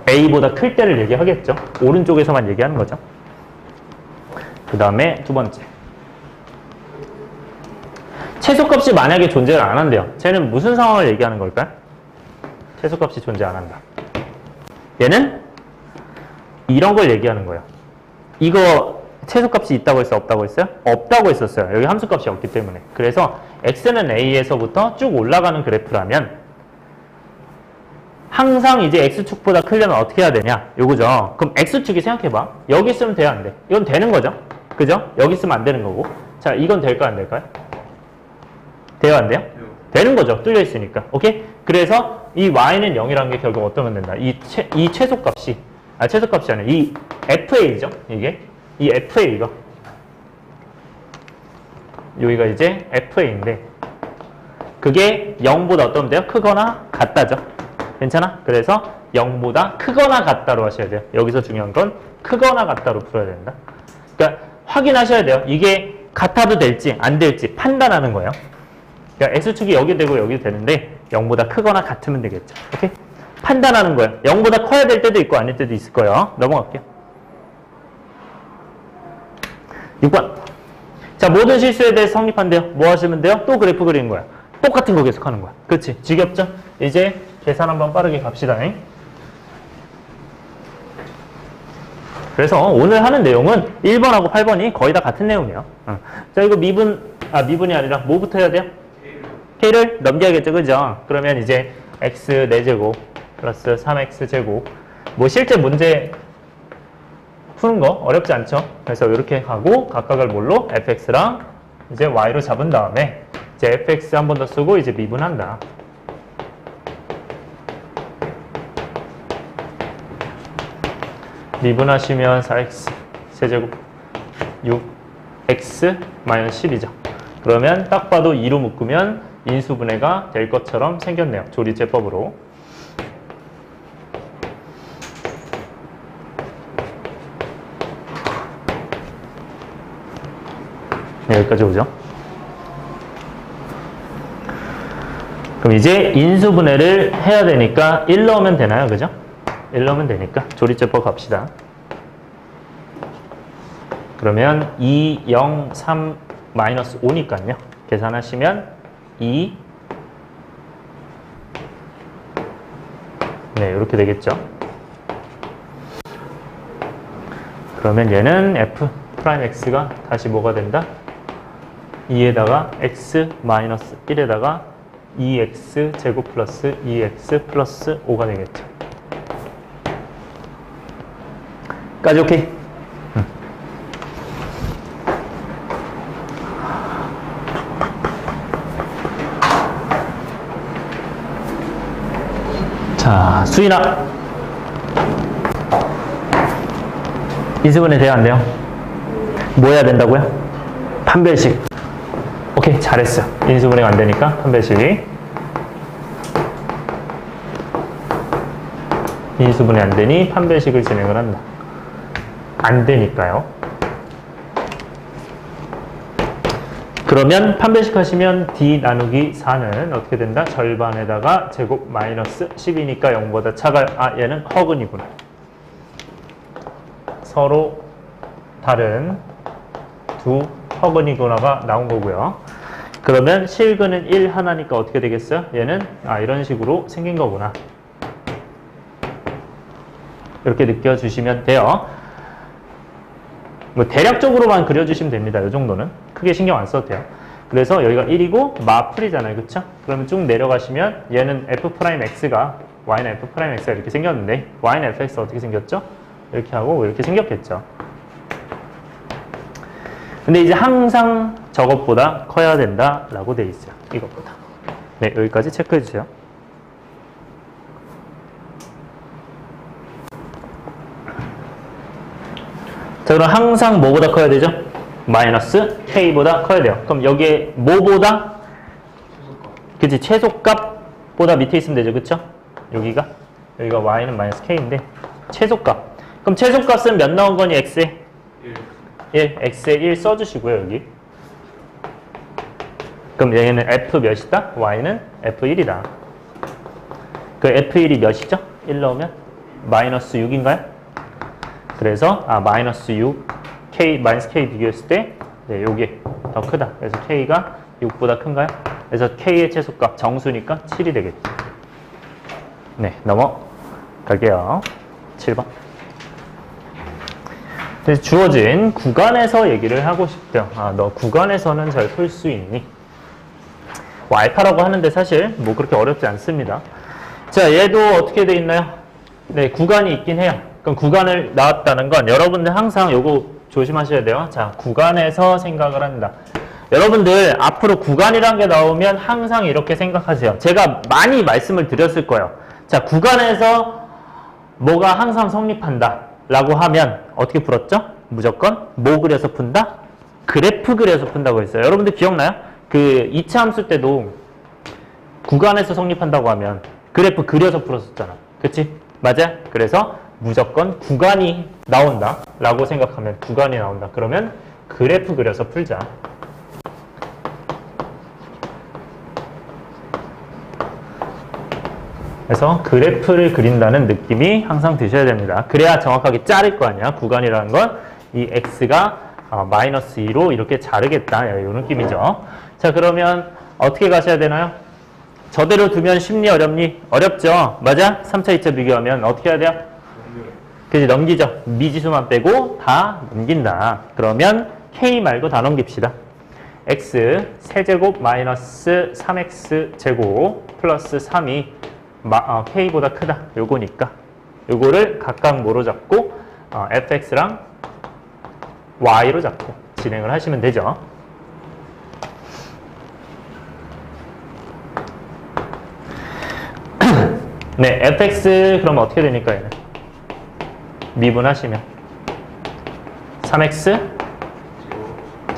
a보다 클 때를 얘기하겠죠. 오른쪽에서만 얘기하는 거죠. 그 다음에 두 번째. 최소값이 만약에 존재를 안 한대요. 쟤는 무슨 상황을 얘기하는 걸까요? 최소값이 존재 안 한다. 얘는 이런 걸 얘기하는 거예요. 이거 최소값이 있다고 했어요? 없다고 했어요? 없다고 했었어요. 여기 함수값이 없기 때문에. 그래서 x는 a에서부터 쭉 올라가는 그래프라면 항상 이제 x축보다 크려면 어떻게 해야 되냐? 요거죠. 그럼 x축이 생각해봐. 여기 있으면 돼요? 안 돼? 이건 되는 거죠. 그죠? 여기 있으면 안 되는 거고. 자, 이건 될까요? 안 될까요? 돼요? 안 돼요? 되는 거죠. 뚫려 있으니까. 오케이? 그래서 이 y는 0이라는 게 결국 어떠면 된다? 이 최소값이, 최소값이 아니라 이 fa죠. 이게. 이 fa가. 여기가 이제 fa인데 그게 0보다 어떠면 돼요? 크거나 같다죠. 괜찮아? 그래서 0보다 크거나 같다로 하셔야 돼요. 여기서 중요한 건 크거나 같다로 풀어야 된다. 그러니까 확인하셔야 돼요. 이게 같아도 될지 안 될지 판단하는 거예요. 그러니까 x축이 여기 되고 여기 되는데 0보다 크거나 같으면 되겠죠. 오케이? 판단하는 거예요. 0보다 커야 될 때도 있고 아닐 때도 있을 거예요. 넘어갈게요. 6번. 자, 모든 실수에 대해서 성립한대요. 뭐 하시면 돼요? 또 그래프 그리는 거야. 똑같은 거 계속 하는 거야. 그렇지? 지겹죠? 이제 계산 한번 빠르게 갑시다. 그래서 오늘 하는 내용은 1번하고 8번이 거의 다 같은 내용이에요. 자, 이거 미분이 아니라 뭐부터 해야 돼요? k를 넘겨야겠죠. 그죠? 그러면 이제 x 4제곱 플러스 3x제곱. 뭐 실제 문제 푸는 거 어렵지 않죠? 그래서 이렇게 하고 각각을 뭘로? fx랑 이제 y로 잡은 다음에 이제 fx 한 번 더 쓰고 이제 미분한다. 미분하시면 4x 세제곱 6x 마이너스 10이죠. 그러면 딱 봐도 2로 묶으면 인수분해가 될 것처럼 생겼네요. 조리제법으로. 여기까지 오죠. 그럼 이제 인수분해를 해야 되니까 1 넣으면 되나요? 그죠? 1 넣으면 되니까 조리제법 갑시다. 그러면 2, 0, 3, 마이너스 5니까요. 계산하시면 2, 네, 이렇게 되겠죠. 그러면 얘는 f 프라임 x가 다시 뭐가 된다? 2에다가 x 마이너스 1에다가 2x 제곱 플러스 2x 플러스 5가 되겠죠. 까지 오케이? 자, 수인아. 인수분해 돼요, 안 돼요? 뭐 해야 된다고요? 판별식. 오케이, 잘했어. 인수분해가 안 되니까 판별식. 인수분해 안 되니 판별식을 진행을 한다. 안 되니까요. 그러면 판별식 하시면 d 나누기 4는 어떻게 된다? 절반에다가 제곱 마이너스 10이니까 0보다 작아요. 아, 얘는 허근이구나. 서로 다른 두 허근이구나가 나온 거고요. 그러면 실근은 1 하나니까 어떻게 되겠어요? 얘는 이런 식으로 생긴 거구나. 이렇게 느껴주시면 돼요. 뭐 대략적으로만 그려주시면 됩니다. 이 정도는. 크게 신경 안 써도 돼요. 그래서 여기가 1이고 마풀이잖아요. 그쵸? 그러면 쭉 내려가시면 얘는 f'x가 y는 f'x가 이렇게 생겼는데 y는 fx가 어떻게 생겼죠? 이렇게 하고 이렇게 생겼겠죠. 근데 이제 항상 저것보다 커야 된다라고 돼 있어요. 이것보다. 네, 여기까지 체크해 주세요. 자, 그럼 항상 뭐보다 커야 되죠? 마이너스 k보다 커야 돼요. 그럼 여기에 뭐보다? 그치, 최소값보다 밑에 있으면 되죠. 그쵸? 여기가 y는 마이너스 k인데 최소값. 그럼 최소값은 몇 나온 거니? x에? 1. x에 1 써주시고요. 여기. 그럼 얘는 f 몇이다? y는 f1이다. 그 f1이 몇이죠? 1 넣으면? 마이너스 6인가요? 그래서 마이너스 6 k 마이너스 k 비교했을 때 네, 요게 더 크다. 그래서 k가 6보다 큰가요? 그래서 k의 최소값 정수니까 7이 되겠죠. 네, 넘어갈게요. 7번. 그래서 주어진 구간에서 얘기를 하고 싶대요. 너 구간에서는 잘 풀 수 있니? 뭐 알파라고 하는데 사실 뭐 그렇게 어렵지 않습니다. 자, 얘도 어떻게 돼 있나요? 네, 구간이 있긴 해요. 그럼 구간을 나왔다는 건 여러분들 항상 요거 조심하셔야 돼요. 자, 구간에서 생각을 한다. 여러분들 앞으로 구간이란 게 나오면 항상 이렇게 생각하세요. 제가 많이 말씀을 드렸을 거예요. 자, 구간에서 뭐가 항상 성립한다 라고 하면 어떻게 풀었죠? 무조건 뭐 그려서 푼다? 그래프 그려서 푼다고 했어요. 여러분들 기억나요? 그 2차 함수 때도 구간에서 성립한다고 하면 그래프 그려서 풀었었잖아. 그치? 맞아? 그래서 무조건 구간이 나온다 라고 생각하면 구간이 나온다. 그러면 그래프 그려서 풀자. 그래서 그래프를 그린다는 느낌이 항상 드셔야 됩니다. 그래야 정확하게 자를 거 아니야. 구간이라는 건 이 x가 마이너스 2로 이렇게 자르겠다. 이런 느낌이죠. 자, 그러면 어떻게 가셔야 되나요? 저대로 두면 쉽니 어렵니? 어렵죠. 맞아? 3차 2차 비교하면 어떻게 해야 돼요? 그지, 넘기죠. 미지수만 빼고 다 넘긴다. 그러면 k 말고 다 넘깁시다. x 세제곱 마이너스 3x 제곱 플러스 3이 k보다 크다. 요거니까 요거를 각각 뭐로 잡고 fx랑 y로 잡고 진행을 하시면 되죠. 네, fx 그럼 어떻게 되니까 얘는 미분하시면 3x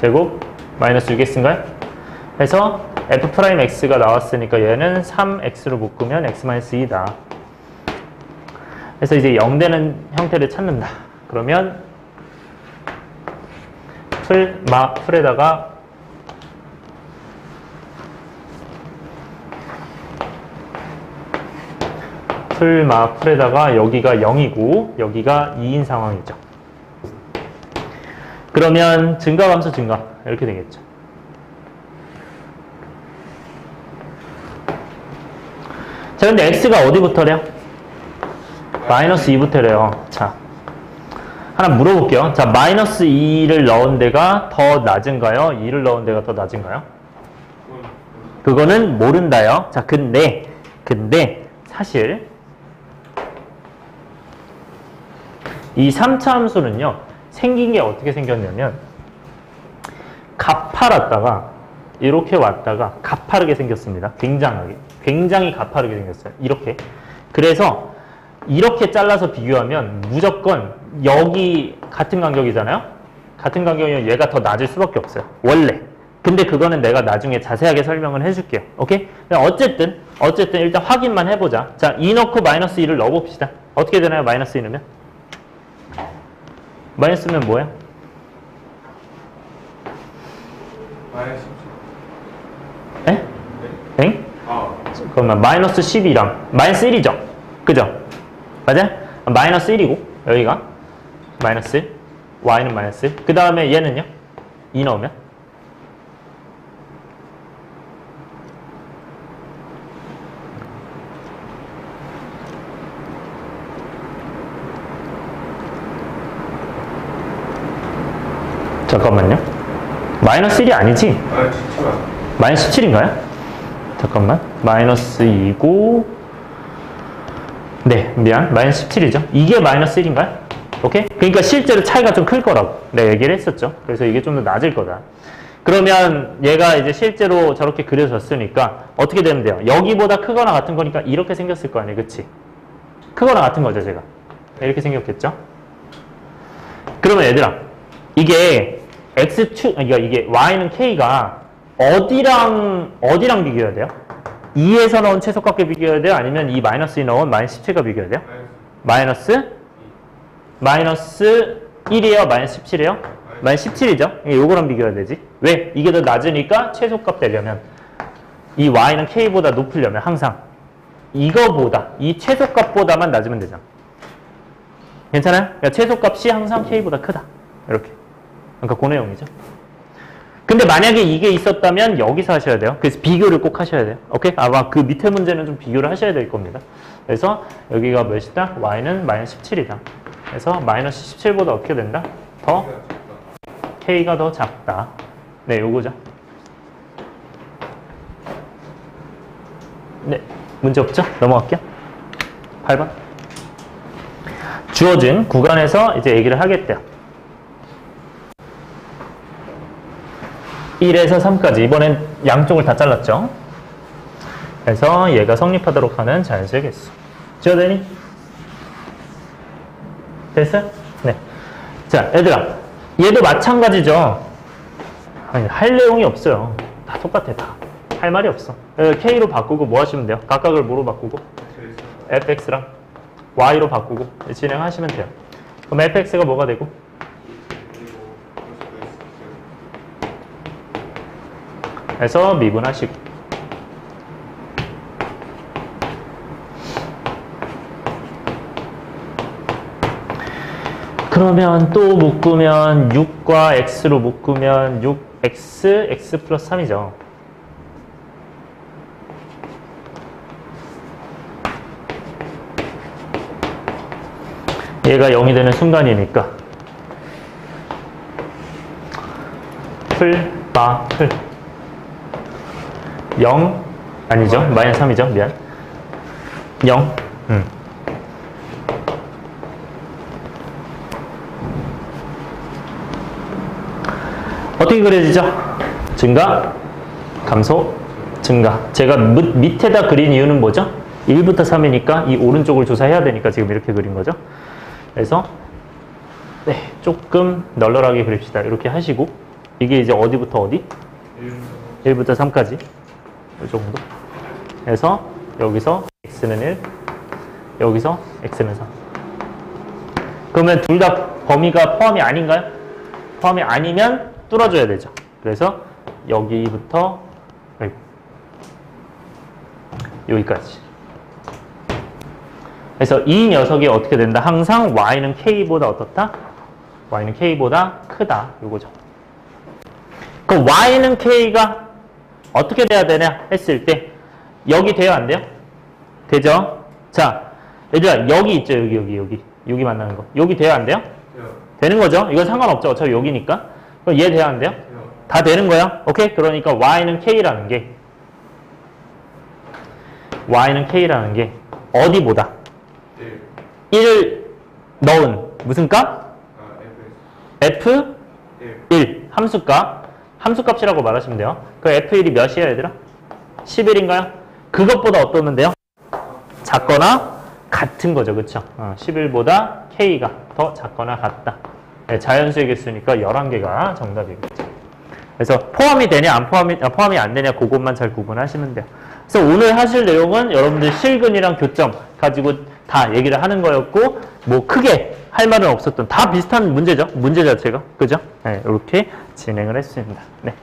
제곱 마이너스 6x인가요? 그래서 f'x가 나왔으니까 얘는 3x로 묶으면 x-2다. 그래서 이제 0되는 형태를 찾는다. 그러면 풀에다가 풀에다가 여기가 0이고 여기가 2인 상황이죠. 그러면 증가감수 증가 이렇게 되겠죠. 자, 근데 x가 어디부터래요? 마이너스 2부터래요. 자, 하나 물어볼게요. 자, 마이너스 2를 넣은 데가 더 낮은가요? 2를 넣은 데가 더 낮은가요? 그거는 모른다요. 자, 근데 사실 이 3차 함수는요, 생긴 게 어떻게 생겼냐면 가파랐다가 이렇게 왔다가 가파르게 생겼습니다. 굉장히 가파르게 생겼어요. 이렇게. 그래서 이렇게 잘라서 비교하면 무조건 여기 같은 간격이잖아요. 같은 간격이면 얘가 더 낮을 수밖에 없어요. 원래. 근데 그거는 내가 나중에 자세하게 설명을 해줄게요. 오케이? 어쨌든 일단 확인만 해보자. 자, 2 넣고 마이너스 2를 넣어봅시다. 어떻게 되나요? 마이너스 2 넣으면? 마이너스면 뭐예요? 마이너스 10. 에? 엥? 그러면 마이너스 12랑 마이너스 1이죠? 그죠? 맞아? 마이너스 1이고 여기가 마이너스 1, y는 마이너스 1. 그 다음에 얘는요? 2 넣으면? 잠깐만요. 마이너스 1이 아니지? 마이너스 17인가요? 잠깐만. 마이너스 2고 네, 미안. 마이너스 17이죠. 이게 마이너스 1인가요? 오케이? 그러니까 실제로 차이가 좀 클 거라고 내가 얘기를 했었죠. 그래서 이게 좀 더 낮을 거다. 그러면 얘가 이제 실제로 저렇게 그려졌으니까 어떻게 되면 돼요? 여기보다 크거나 같은 거니까 이렇게 생겼을 거 아니에요. 그치? 크거나 같은 거죠, 제가. 이렇게 생겼겠죠? 그러면 얘들아, 이게 x축, 그러니까 이게 y는 k가 어디랑 비교해야 돼요? 2에서 넣은 최소값과 비교해야 돼요? 아니면 이 마이너스 2 넣은 마이너스 17과 비교해야 돼요? 마이너스 1이에요? 마이너스 17이에요? 마이너스 17이죠? 요거랑 비교해야 되지. 왜? 이게 더 낮으니까 최소값 되려면 이 y는 k보다 높으려면 항상 이거보다, 이 최소값보다만 낮으면 되잖아. 괜찮아요? 그러니까 최소값이 항상 k보다 크다. 이렇게. 그러니까 그 내용이죠. 근데 만약에 이게 있었다면 여기서 하셔야 돼요. 그래서 비교를 꼭 하셔야 돼요. 오케이? 아마 그 밑에 문제는 좀 비교를 하셔야 될 겁니다. 그래서 여기가 몇이다? y는 마이너스 17이다. 그래서 마이너스 17보다 어떻게 된다? 더 k가 더 작다. 네, 요거죠. 네, 문제 없죠? 넘어갈게요. 8번. 주어진 구간에서 이제 얘기를 하겠대요. 1에서 3까지. 이번엔 양쪽을 다 잘랐죠. 그래서 얘가 성립하도록 하는 자연수의 개수. 지어되니? 됐어요? 네. 자, 얘들아. 얘도 마찬가지죠. 아니, 할 내용이 없어요. 다 똑같아, 다. 할 말이 없어. K로 바꾸고 뭐 하시면 돼요? 각각을 뭐로 바꾸고? fx랑 y로 바꾸고 진행하시면 돼요. 그럼 fx가 뭐가 되고? 해서 미분하시고 그러면 또 묶으면 6과 x로 묶으면 6x, x 플러스 3이죠. 얘가 0이 되는 순간이니까 풀 0 아니죠? 마이너스 3이죠? 미안. 0 어떻게 그려지죠? 증가, 감소, 증가. 제가 밑에다 그린 이유는 뭐죠? 1부터 3이니까 이 오른쪽을 조사해야 되니까 지금 이렇게 그린 거죠. 그래서 네, 조금 널널하게 그립시다. 이렇게 하시고 이게 이제 어디부터 어디? 1부터 3까지 이 정도. 그래서 여기서 x는 1, 여기서 x는 3. 그러면 둘 다 범위가 포함이 아닌가요? 포함이 아니면 뚫어줘야 되죠. 그래서 여기부터 여기까지. 그래서 이 녀석이 어떻게 된다? 항상 y는 k보다 어떻다? y는 k보다 크다. 요거죠. 그럼 y는 k가 어떻게 돼야 되냐 했을 때 여기 돼요? 안 돼요? 되죠? 자, 얘들아 여기 있죠? 여기 만나는 거. 여기 돼요? 안 돼요? 돼요. 되는 거죠? 이건 상관없죠. 어차피 여기니까. 그럼 얘 돼요? 안 돼요? 돼요. 다 되는 거야? 오케이? 그러니까 y는 k라는 게 어디보다? 1. 1을 넣은 무슨 값? FS. F1 함수값이라고 말하시면 돼요. 그 F1이 몇이에요, 얘들아? 11인가요? 그것보다 어떠면 돼요? 작거나 같은 거죠, 그쵸? 11보다 K가 더 작거나 같다. 네, 자연수의 개수니까 11개가 정답이겠죠. 그래서 포함이 되냐, 포함이 안 되냐, 그것만 잘 구분하시면 돼요. 그래서 오늘 하실 내용은 여러분들 실근이랑 교점 가지고 다 얘기를 하는 거였고, 뭐 크게 할 말은 없었던 다 비슷한 문제죠. 문제 자체가. 그죠? 네, 이렇게 진행을 했습니다. 네.